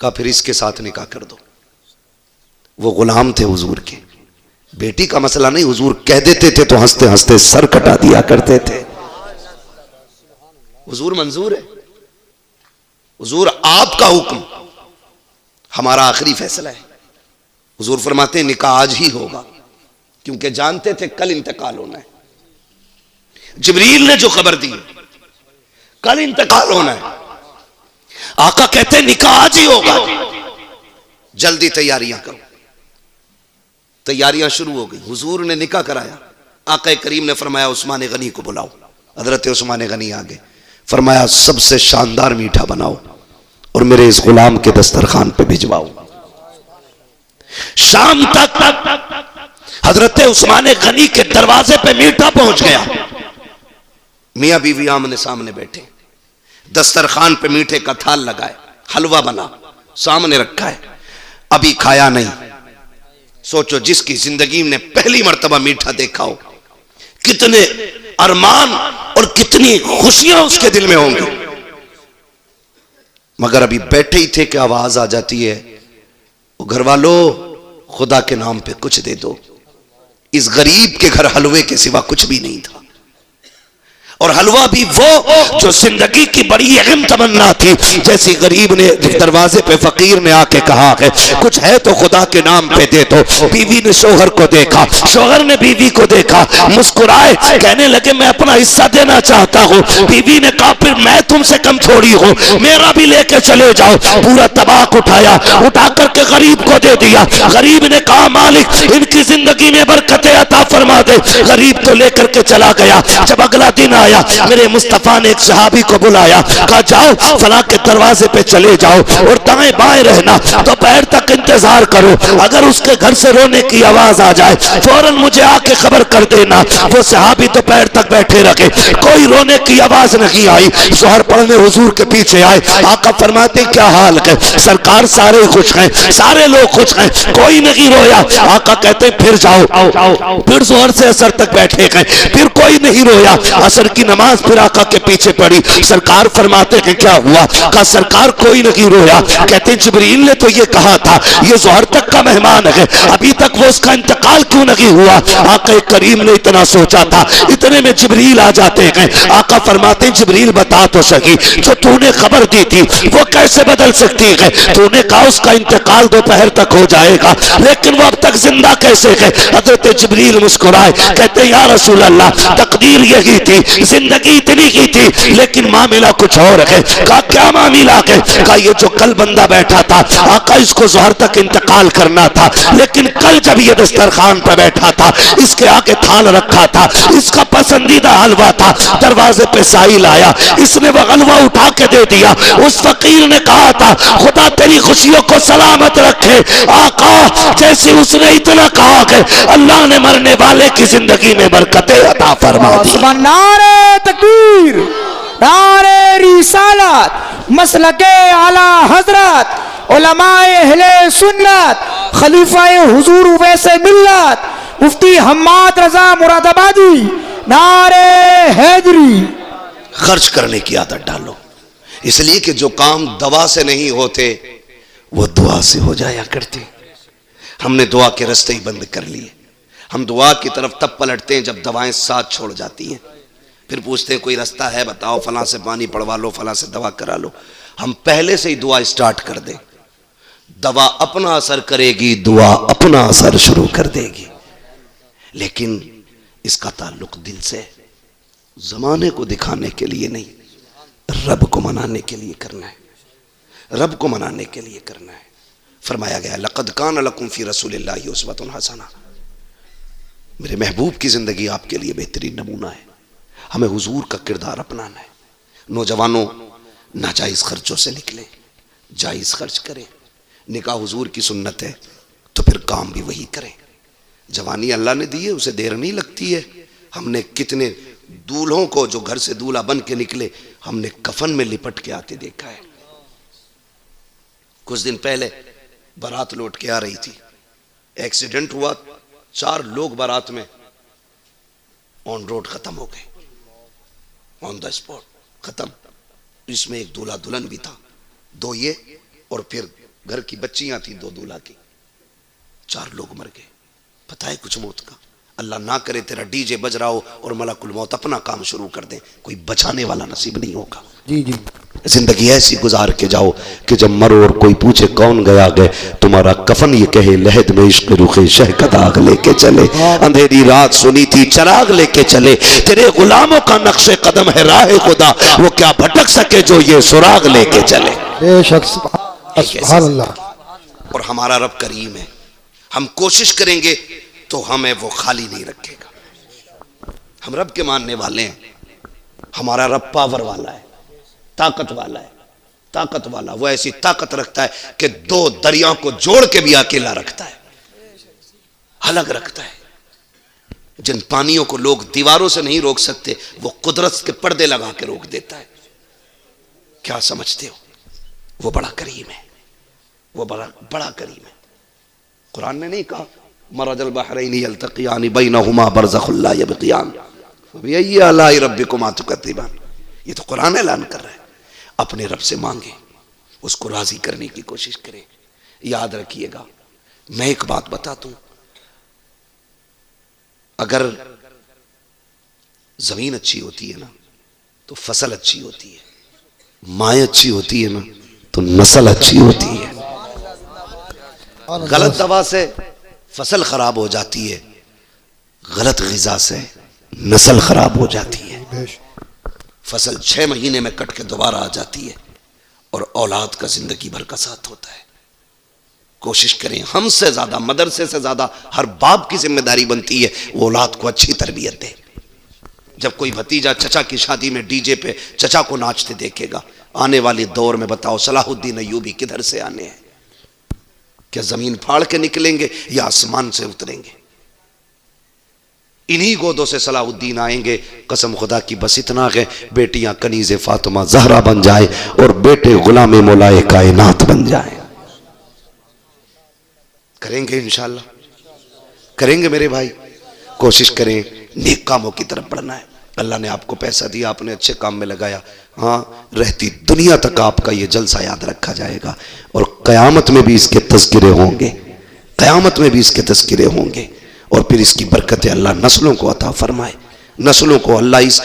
कहा फिर इसके साथ निकाह कर दो। वो गुलाम थे हुजूर के, बेटी का मसला नहीं, हुजूर कह देते थे तो हंसते हंसते सर कटा दिया करते थे। हुजूर मंजूर है, हुजूर आपका हुक्म, हमारा आखिरी फैसला है। हुजूर फरमाते हैं निकाह आज ही होगा, क्योंकि जानते थे कल इंतकाल होना है। जिब्रील ने जो खबर दी कल इंतकाल होना है, आका कहते हैं निकाह आज ही होगा, जल्दी तैयारियां करो। तैयारियां शुरू हो गई। हुजूर ने निकाह कराया। आका करीम ने फरमाया उस्मान गनी को बुलाओ। हजरत उस्मान गनी आ गए। फरमाया सबसे शानदार मीठा बनाओ और मेरे इस गुलाम के दस्तरखान पे भिजवाओ। शाम तक हजरत उस्मान गनी के दरवाजे पे मीठा पहुंच गया। मियां बीवी आमने सामने बैठे, दस्तरखान पे मीठे का थाल लगाए, हलवा बना सामने रखा है, अभी खाया नहीं। सोचो जिसकी जिंदगी ने पहली मर्तबा मीठा देखा हो, कितने अरमान और कितनी खुशियां उसके दिल में होंगी। मगर अभी बैठे ही थे कि आवाज आ जाती है, घर वालों खुदा के नाम पे कुछ दे दो। इस गरीब के घर हलवे के सिवा कुछ भी नहीं था, और हलवा भी वो जो जिंदगी की बड़ी अहम तमन्ना थी। जैसे गरीब ने दरवाजे पे फकीर ने आके कहा है कुछ है तो खुदा के नाम पे दे दो। बीवी ने शोहर को देखा, शोहर ने बीवी को देखा, मुस्कुराए, कहने लगे मैं अपना हिस्सा देना चाहता हूँ। बीवी ने कहा फिर मैं तुमसे कम थोड़ी हूँ, मेरा भी लेके चले जाओ। पूरा तबाक उठाया, उठा करके गरीब को दे दिया। गरीब ने कहा मालिक इनकी जिंदगी में बरकतें अता फरमा दे। गरीब तो लेकर के चला गया। जब अगला दिन आया, मेरे मुस्तफा ने एक सहाबी को बुलाया, कहा जाओ फला के दरवाजे पे चले जाओ और दाएं बाएं रहना, दोपहर तक इंतजार करो। अगर उसके घर से रोने की आवाज आ जाए फौरन मुझे आके खबर कर देना। वो सहाबी दोपहर तक बैठे रखे, कोई रोने की आवाज नहीं आई। जोहर पढ़ने हुजूर के पीछे आए। आका फरमाते क्या हाल है? सरकार सारे खुश हैं, सारे लोग खुश हैं, कोई नहीं रोया। आका कहते फिर जाओ। फिर जोहर से असर तक बैठे गए, फिर कोई नहीं रोया। असर की नमाज फिर आका के पीछे पड़ी। सरकार फरमाते हैं क्या हुआ? कहा सरकार कोई नहीं रोया। कहते जिब्रील ने तो ये कहा था ये जोहर तक का मेहमान है, अभी तक वो उसका इंतकाल क्यों नहीं हुआ? आका करीम ने इतना सोचा था, इतने में जिब्रील आ जाते हैं। आका फरमाते हैं जिब्रील बता तो सही जो तूने खबर दी थी वो कैसे बदल सकती है? तूने कहा उसका इंतकाल दोपहर तक हो जाएगा, लेकिन वो अब तक जिंदा कैसे है? हजरत जिब्रील मुस्कुराए, कहते या रसूल अल्लाह तकदीर यही थी, जिंदगी इतनी ही थी, लेकिन मामला कुछ और है। कहा क्या मामला है? कहा ये जो कल बंदा बैठा था आका इसको जोहर तक इंतकाल करना था, लेकिन कल जब ये दस्तरखान पर बैठा था इसके आगे थाल रखा था, इसका पसंदीदा हलवा था। दरवाजे पे साहिल आया, इसने वो हलवा उठा के दे दिया। उस फकीर ने कहा था खुदा तेरी खुशियों को सलामत रखे। आका जैसे उसने इतना कहा कि अल्लाह ने मरने वाले की जिंदगी में बरकतें अता फरमा दी। नारे तकबीर, नारे रिसालत, मसलके आला हजरत, उलमाए अहले सुन्नत, खलीफाए हुजूर वैसे मिल्लत, मुफ्ती हम्माद रजा मुरादाबादी, नारे हैदरी। खर्च करने की आदत डालो, इसलिए कि जो काम दवा से नहीं होते वो दुआ से हो जाया करते। हमने दुआ के रास्ते ही बंद कर लिए। हम दुआ की तरफ तब पलटते हैं जब दवाएं साथ छोड़ जाती हैं। फिर पूछते हैं कोई रास्ता है बताओ, फलां से पानी पड़वा लो, फलां से दवा करा लो। हम पहले से ही दुआ स्टार्ट कर दें, दवा अपना असर करेगी, दुआ अपना असर शुरू कर देगी। लेकिन इसका ताल्लुक दिल से, जमाने को दिखाने के लिए नहीं, रब को मनाने के लिए करना है। रब को मनाने के लिए करना है। फरमाया गया लक़द कान लकुम फी रसूलिल्लाहि उस्वतुन हसना, मेरे महबूब की जिंदगी आपके लिए बेहतरीन नमूना है। हमें हुजूर का किरदार अपनाना है। नौजवानों नाजायज खर्चों से निकलें, जायज खर्च करें। निकाह हुजूर की सुन्नत है तो फिर काम भी वही करें। जवानी अल्लाह ने दी है, उसे देर नहीं लगती है। हमने कितने दूल्हों को जो घर से दूल्हा बन के निकले हमने कफन में लिपट के आते देखा है। कुछ दिन पहले बारात लौट के आ रही थी, एक्सीडेंट हुआ, 4 लोग बारात में ऑन रोड खत्म हो गए, ऑन द स्पॉट खत्म। इसमें एक दूल्हा दुल्हन भी था, 2 ये और फिर घर की बच्चियां थी 2 दूल्हा की। 4 लोग मर गए। पता है कुछ मौत का? अल्लाह ना करे तेरा डीजे बज रहा हो और मलकुल मौत अपना काम शुरू कर दे, कोई बचाने वाला नसीब नहीं होगा। जी जी, जिंदगी ऐसी गुजार के जाओ कि जब मरो और कोई पूछे कौन गया गए, तुम्हारा कफन ये कहे लहद में इश्क रुखे शह का दाग लेके चले। अंधेरी रात सुनी थी चराग लेके चले, तेरे गुलामों का नक्शे कदम है राह खुदा, वो क्या भटक सके जो ये सुराग लेके चले। बेशक सुभान अल्लाह। और हमारा रब करीम है, हम कोशिश करेंगे तो हमें वो खाली नहीं रखेगा। हम रब के मानने वाले हैं। हमारा रब पावर वाला है, ताकत वाला है, ताकत वाला। वो ऐसी ताकत रखता है कि 2 दरियाओं को जोड़ के भी अकेला रखता है, अलग रखता है। जिन पानियों को लोग दीवारों से नहीं रोक सकते वो कुदरत के पर्दे लगा के रोक देता है। क्या समझते हो? वो बड़ा करीम है, वो बड़ा करीम है। कुरान ने नहीं कहा मरजल बहरैन यल्तक़ियान बैनहुमा बरज़ख़ुन ला यबग़ियान, ये अला रब्बिकुमा तुकद्दिबान, ये तो कुरान ऐलान कर रहा है। अपने रब से मांगे, उसको राजी करने की कोशिश करें। याद रखिएगा, मैं एक बात बता दूं, अगर जमीन अच्छी होती है ना तो फसल अच्छी होती है, माएँ अच्छी होती है ना तो नस्ल अच्छी होती है। गलत दवा से फसल खराब हो जाती है, गलत ग़िज़ा से नस्ल खराब हो जाती है। फसल 6 महीने में कट के दोबारा आ जाती है और औलाद का जिंदगी भर का साथ होता है। कोशिश करें, हमसे ज्यादा, मदरसे से ज्यादा हर बाप की जिम्मेदारी बनती है वो औलाद को अच्छी तरबियत दे। जब कोई भतीजा चचा की शादी में डीजे पे चचा को नाचते देखेगा, आने वाले दौर में बताओ सलाहुद्दीन अय्यूबी किधर से आने हैं? क्या जमीन फाड़ के निकलेंगे या आसमान से उतरेंगे? इन्हीं गोदों से सलाहुद्दीन आएंगे। कसम खुदा की, बस इतना है, बेटियां कनीज़े फातिमा ज़हरा बन जाए और बेटे गुलामे मौलाए कायनात बन जाए। करेंगे इंशाअल्लाह, करेंगे मेरे भाई। कोशिश करें, नेक कामों की तरफ बढ़ना है। अल्लाह ने आपको पैसा दिया, आपने अच्छे काम में लगाया, हाँ, रहती दुनिया तक आपका ये जलसा याद रखा जाएगा और क़यामत में भी इसके तज़किरे होंगे, क़यामत में भी इसके तज़किरे होंगे। और फिर इसकी बरकतें अल्लाह नस्लों को अता फरमाए। नस्लों को अल्लाह इस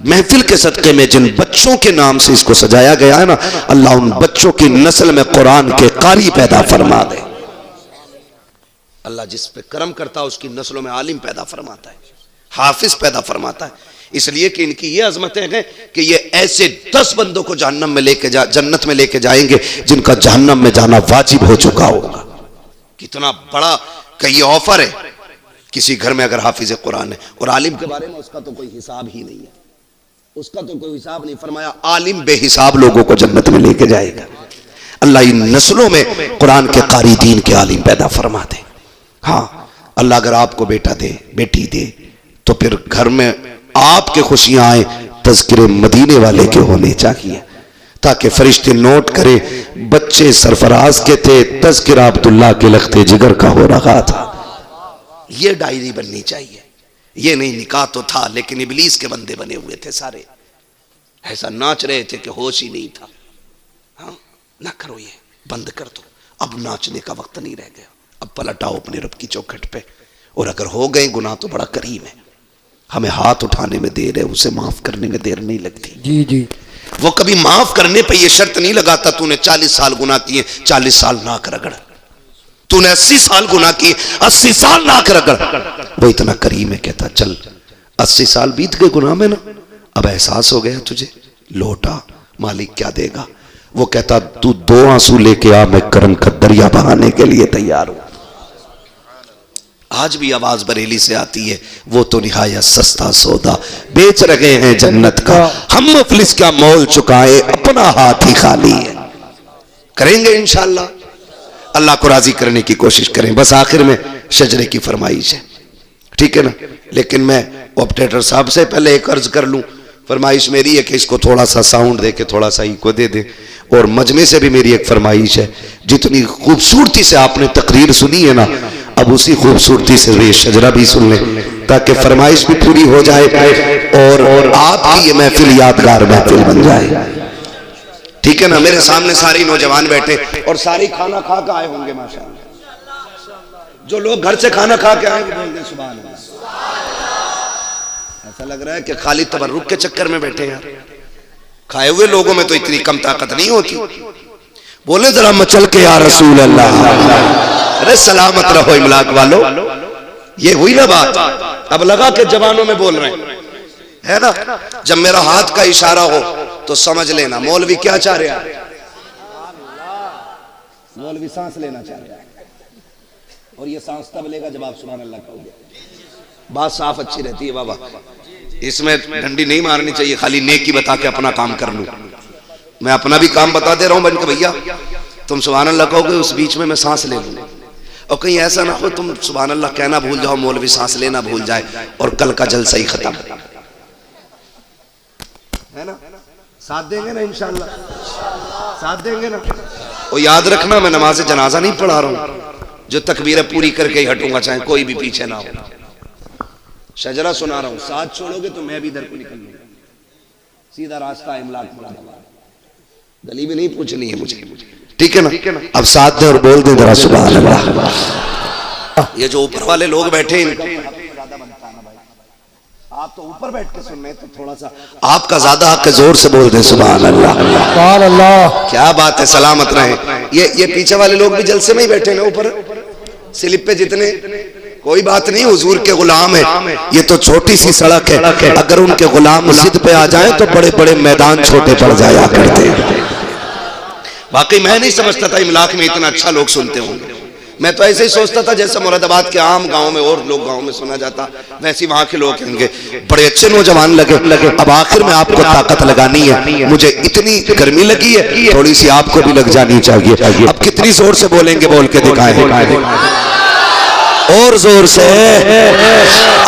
महफिल के सदक़े में जिन बच्चों के नाम से इसको सजाया गया है ना, अल्लाह उन बच्चों की नस्ल में कुरान के कारी पैदा फरमा दे। अल्लाह जिस पे करम करता है उसकी नस्लों में आलिम पैदा फरमाता है, हाफिज पैदा फरमाता है। इसलिए कि इनकी ये अजमतें हैं कि ये ऐसे 10 बंदों को जहन्नम में लेके जन्नत में लेके जाएंगे जिनका जहन्नम में जाना वाजिब हो चुका होगा। कितना बड़ा का ये ऑफर है। किसी घर में अगर हाफिज कुरान है और आलिम के बारे में उसका तो कोई हिसाब ही नहीं है, उसका तो कोई हिसाब नहीं। फरमाया आलिम बेहिसाब लोगों को जन्नत में लेके जाएगा। अल्लाह इन नस्लों में कुरान के कारी दीन के आलिम पैदा फरमा दे। हाँ, अल्लाह अगर आपको बेटा दे, बेटी दे, तो फिर घर में आपके खुशियां आए तज़किरे मदीने वाले के होने चाहिए, ताकि फरिश्ते नोट करे बच्चे सरफराज के थे, तज़किरा अब्दुल्लाह के लख्ते जिगर का हो रहा था। ये डायरी बननी चाहिए। ये नहीं निकाह तो था लेकिन इबलीस के बंदे बने हुए थे सारे, ऐसा नाच रहे थे कि होश ही नहीं था। हाँ, ना करो, ये बंद कर दो। अब नाचने का वक्त नहीं रह गया। अब पलट आओ अपने रब की चौखट पे, और अगर हो गए गुनाह तो बड़ा करीम है, हमें हाथ उठाने में देर है, उसे माफ करने में देर नहीं लगती। जी जी, वो कभी माफ करने पे ये शर्त नहीं लगाता तूने 40 साल गुनाह किए, 40 साल नाक रगड़, तूने 80 साल गुनाह किए, 80 साल नाक रगड़। वो इतना करीम है, कहता चल 80 साल बीत गए गुनाह में ना, अब एहसास हो गया तुझे, लौटा, मालिक क्या देगा। वो कहता तू 2 आंसू लेके आ, मैं करम का दरिया बहाने के लिए तैयार हूं। आज भी आवाज बरेली से आती है, वो तो निहायत सस्ता सौदा बेच रहे हैं जन्नत का, हम मुफलिस क्या मोल चुकाए, अपना हाथ ही खाली है। करेंगे इंशाअल्लाह, अल्लाह को राजी करने की कोशिश करें। बस आखिर में शजरे की फरमाइश है, ठीक है ना। लेकिन मैं ऑपरेटर साहब से पहले एक अर्ज कर लूं, फरमाइश मेरी है कि इसको थोड़ा सा साउंड दे के थोड़ा सा इको दे दे। और मजमे से भी मेरी एक फरमाइश है, जितनी खूबसूरती से आपने तकरीर सुनी है ना, अब उसी खूबसूरती से ये शजरा भी सुन लें, ताकि फरमाइश भी पूरी हो जाए और आपकी ये महफिल यादगार महफिल बन जाए, ठीक है ना। मेरे सामने सारे नौजवान बैठे और सारे खाना खा के आए होंगे माशाअल्लाह। जो लोग घर से खाना खा के आएंगे बोल दें सुभान अल्लाह। ऐसा लग रहा है कि खाली तबर्रुक के चक्कर में बैठे हैं। खाए हुए लोगों में तो इतनी कम ताकत नहीं होती। बोले जरा मचल के या रसूल अल्लाह। अरे सलामत रहो इमलाक वालों, ये हुई ना बात। अब लगा के जवानों में बोल रहे हैं, है ना। जब मेरा हाथ का इशारा हो तो समझ लेना मौलवी क्या चाह रहा है। मौलवी सांस लेना चाह रहा है, और ये सांस तब लेगा जब आप सुभान अल्लाह कहोगे। बात साफ अच्छी रहती है बाबा, इसमें डंडी नहीं मारनी चाहिए, खाली नेकी बता के अपना काम कर लूं। मैं अपना भी काम बता दे रहा हूं बन के, भैया तुम सुभान अल्लाह कहोगे, उस बीच में मैं सांस ले लूं, और कहीं ऐसा ना हो तुम सुभान अल्लाह कहना भूल जाओ, मौलवी सांस लेना भूल जाए, और कल का जलसा ही खत्म, है ना। साथ देंगे ना इंशाअल्लाह, साथ देंगे ना। और याद रखना मैं नमाज जनाजा नहीं पढ़ा रहा हूं, जो तकबीरें पूरी करके ही हटूंगा, चाहे कोई भी पीछे ना हो। शजरा सुना रहा हूं, साथ छोड़ोगे तो मैं भी इधर को निकल लूंगा। सीधा रास्ता है इमलाक मुरादाबाद, गली भी नहीं पूछनी है मुझे, ठीक है ना। अब साथ दे और बोल दे जरा सुभान अल्लाह। ये जो ऊपर वाले लोग बैठे हैं, आप तो ऊपर बैठ के सुन रहे तो थोड़ा सा आपका ज्यादा हक है, जोर से बोल दे सुभान अल्लाह। सुभान अल्लाह। क्या बात है, सलामत रहे। ये पीछे वाले लोग भी जलसे में ही बैठे ना ऊपर स्लिप पे जितने, कोई बात नहीं, हुजूर के गुलाम है। ये तो छोटी सी सड़क है, अगर उनके गुलाम जिद पे आ जाएं तो बड़े बड़े मैदान छोटे पड़ जाया करते हैं। वाकई मैं नहीं समझता था इमलाक में इतना अच्छा लोग सुनते होंगे। मैं तो ऐसे ही सोचता था जैसे मुरादाबाद के आम गांव में और लोग गांव में सुना जाता, वैसे वहां के लोग होंगे। बड़े अच्छे नौजवान लगे। अब आखिर में आपको ताकत लगानी है, मुझे इतनी गर्मी लगी है, थोड़ी सी आपको भी लग जानी चाहिए। अब कितनी जोर से बोलेंगे, बोल के दिखाएं और जोर से।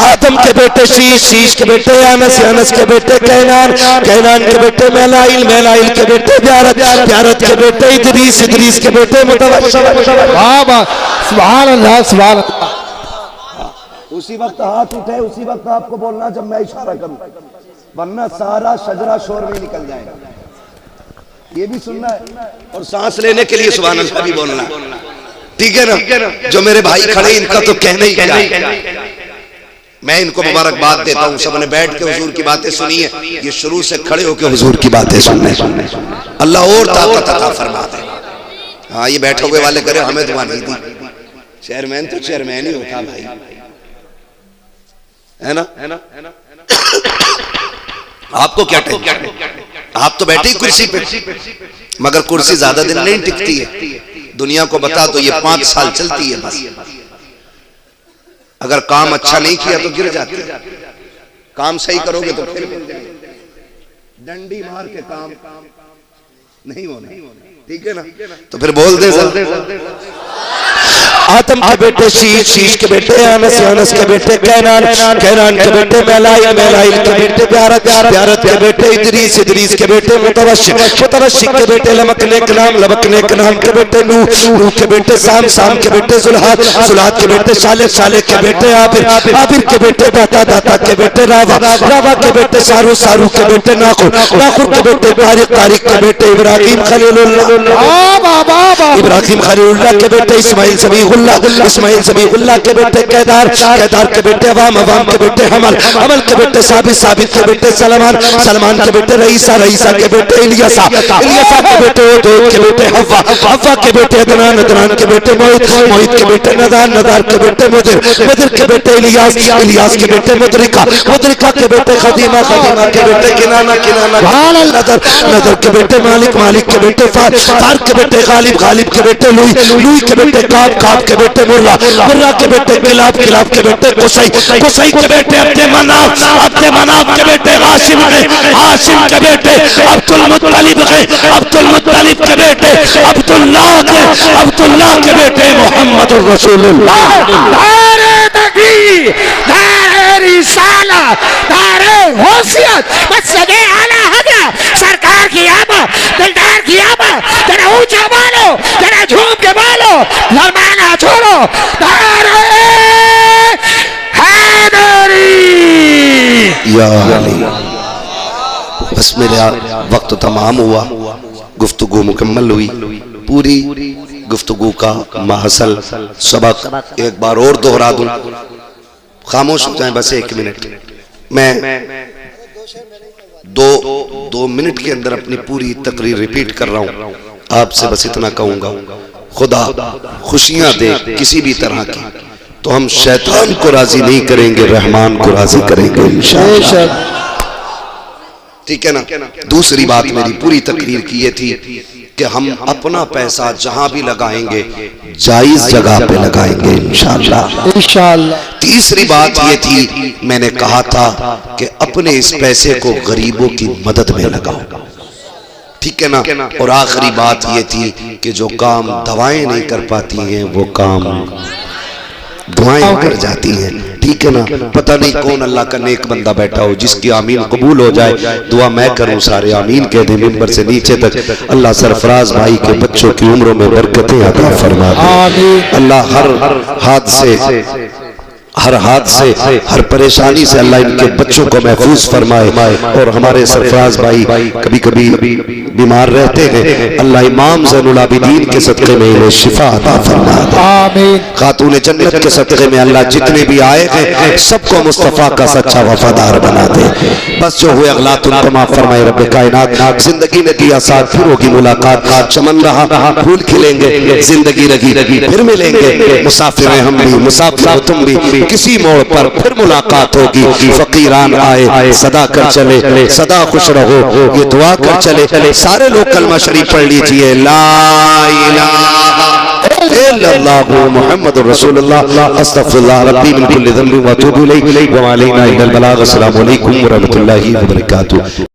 आदम के बेटे शीश, शीश के बेटे अनस, अनस के बेटे कैनान, कैनान के बेटे मेलाइल, मेलाइल के बेटे ब्यारत, ब्यारत के बेटे इदरीस, इदरीस के बेटे मुतवश्शिर। वाह वाह, सुभान अल्लाह, सुभान अल्लाह। उसी वक्त हाथ उठे, उसी वक्त आपको बोलना जब मैं इशारा करूं, वरना सारा शजरा शोर में निकल जाएगा। ये भी सुनना है और सांस लेने के लिए सुभान अल्लाह भी बोलना, ठीक है ना। जो मेरे भाई खड़े, इनका तो कहने ही क्या है। मैं इनको मुबारकबाद देता हूँ, सबने बैठ के हुजूर की बातें सुनी है। ये शुरू से खड़े होकर हुजूर की बातें सुनने, अल्लाह और ताकत अता फरमा दे। हाँ, ये बैठे हुए वाले करे हमें दुआ नहीं दी। चेयरमैन तो चेयरमैन ही होता भाई, है ना। आपको क्या टेंशन, आप तो बैठे ही कुर्सी पे, मगर कुर्सी ज्यादा दिन नहीं टिकती है। दुनिया को बता दो ये 5 साल चलती है बस। अगर काम अच्छा नहीं किया तो गिर जाते, काम सही करोगे तो फिर डंडी मार के काम नहीं होना, ठीक है ना। तो फिर बोल दे आदम के बेटे शीश, शीश के बेटे अनस, अनस के बेटे कैनान, कैनान के बेटे मेलाइल, मेलाइल के बेटे ब्यारत, ब्यारत के बेटे इदरीस, इदरीस के बेटे मुतवश्शिर, मुतवश्शिर के बेटे लमकने के नाम, लमकने के नाम के बेटे नूह, नूह के बेटे साम, साम के बेटे जुल्हाद, जुल्हाद के बेटे साले, साले के बेटे आबिर, आबिर के बेटे दाता, दाता के बेटे रावा, रावा के बेटे सारू, सारू के बेटे नाखुर, नाखुर के बेटे तारिक, तारिक के बेटे इब्राहिम खलीलुल्लाह, इब्राहिम खलीलुल्लाह के बेटे इस्माइल समीउल्लाह, इस्माइल समीउल्लाह के बेटे कैदार, कैदार के बेटे अवाम, अवाम के बेटे हमल, हमल के बेटे साबित, साबित के बेटे सलमान, सलमान के बेटे रईसा, रईसा के बेटे इलियासा, इलियासा के बेटे उदोद के बेटे हव्वा, हव्वा के बेटे अदनान, अदनान के बेटे मोहित, मोहित के बेटे नदार, नदार के बेटे मुदिर, मुदिर के बेटे इलियास, इलियास के बेटे मुदरिका, मुदरिका के बेटे खदीमा, खदीमा के बेटे किनाना, किनाना नदर, नदर के बेटे मालिक, मालिक के बेटे फार, फार के बेटे गालिब, गालिब के बेटे लुई, लुई के बेटे काब, काब के बेटे मुर्रा, मुर्रा के बेटे किलाब, किलाब के बेटे कुसई, कुसई के बेटे अब्दे मनाफ, अब्दे मनाफ के बेटे हाशिम है, हाशिम के बेटे अब्दुल मुत्तलिब है, अब्दुल मुत्तलिब के बेटे अब्दुल्लाह के, अब्दुल्लाह के बेटे मोहम्मदुर रसूलुल्लाह। नारे तकबीर, नारे रिसालत, नारे होशियत, मसले आला हज़रत सरकार की आमद, दिलदार की आमद। जरा ऊंचा बोलो, जरा झूम के बोलो, फरमाना छोड़ो। नारे हैदरी या अली। बस मेरा वक्त तमाम हुआ, गुफ्तगू मुकम्मल हुई। पूरी गुफ्तगू का महसल सबक एक बार और दोहरा दूं, खामोश हो जाए बस 1 मिनट। मैं 2 मिनट के अंदर अपनी पूरी तकरीर रिपीट कर रहा हूं। आपसे बस इतना कहूंगा, खुदा खुशियां दे किसी भी तरह की, तो हम शैतान को राजी नहीं करेंगे, रहमान को राजी करेंगे इंशाअल्लाह, ठीक है ना। दूसरी बात मेरी पूरी तकरीर की ये थी कि हम अपना पैसा जहां भी लगाएंगे जायज जगह पे लगाएंगे इंशाअल्लाह, इंशाअल्लाह। तीसरी बात ये थी, मैंने कहा था कि अपने इस पैसे को गरीबों की मदद में लगाओ, ठीक है ना। और आखिरी बात ये थी कि जो काम दवाएं नहीं कर पाती हैं वो काम दुआएं कर जाती हैं, ठीक है ना। पता नहीं कौन अल्लाह का नेक बंदा बैठा हो जिसकी आमीन कबूल हो जाए, दुआ मैं करूं, सारे आमीन कह दें मिंबर से नीचे तक। अल्लाह सरफराज भाई के बच्चों की उम्रों में बरकतें अता फरमा दे। अल्लाह हर हादसे, हर हाथ से, हर परेशानी से अल्लाह इनके बच्चों को महफूज फरमाए। और हमारे सरफराज भाई कभी कभी बीमार रहते हैं, अल्लाह इमाम ज़ैनुल आबिदीन के सदक़े में इन्हें शिफा अता फरमा दे। आमीन। खातून जन्नत के सदक़े में अल्लाह जितने भी आए हैं सबको मुस्तफ़ा का सच्चा वफादार बना दे। बस जो हुए अगलात उनको माफ फरमाए रब्बे कायनात। जिंदगी ने दिया साथ, फिर होगी मुलाकात। चमन रहा फूल खिलेंगे, जिंदगी रगी फिर मिलेंगे। मुसाफिर हैं हम भी, मुसाफिर हो तुम भी, किसी मोड़ पर फिर मुलाकात होगी। फकीरान आए सदा कर चले, सदा खुश रहो ये दुआ कर चले। सारे लोग कलमा शरीफ पढ़ लीजिए, ला इलाहा इल्लल्लाहु मुहम्मदुर रसूलुल्लाह अस्तगफिरुल्लाह रब्बी मिन कुल्ली ज़ंबिन व अतूबु इलैहि व अलैना इल्लल बलाग। अस्सलामु अलैकुम व रहमतुल्लाहि व बरकातुहू।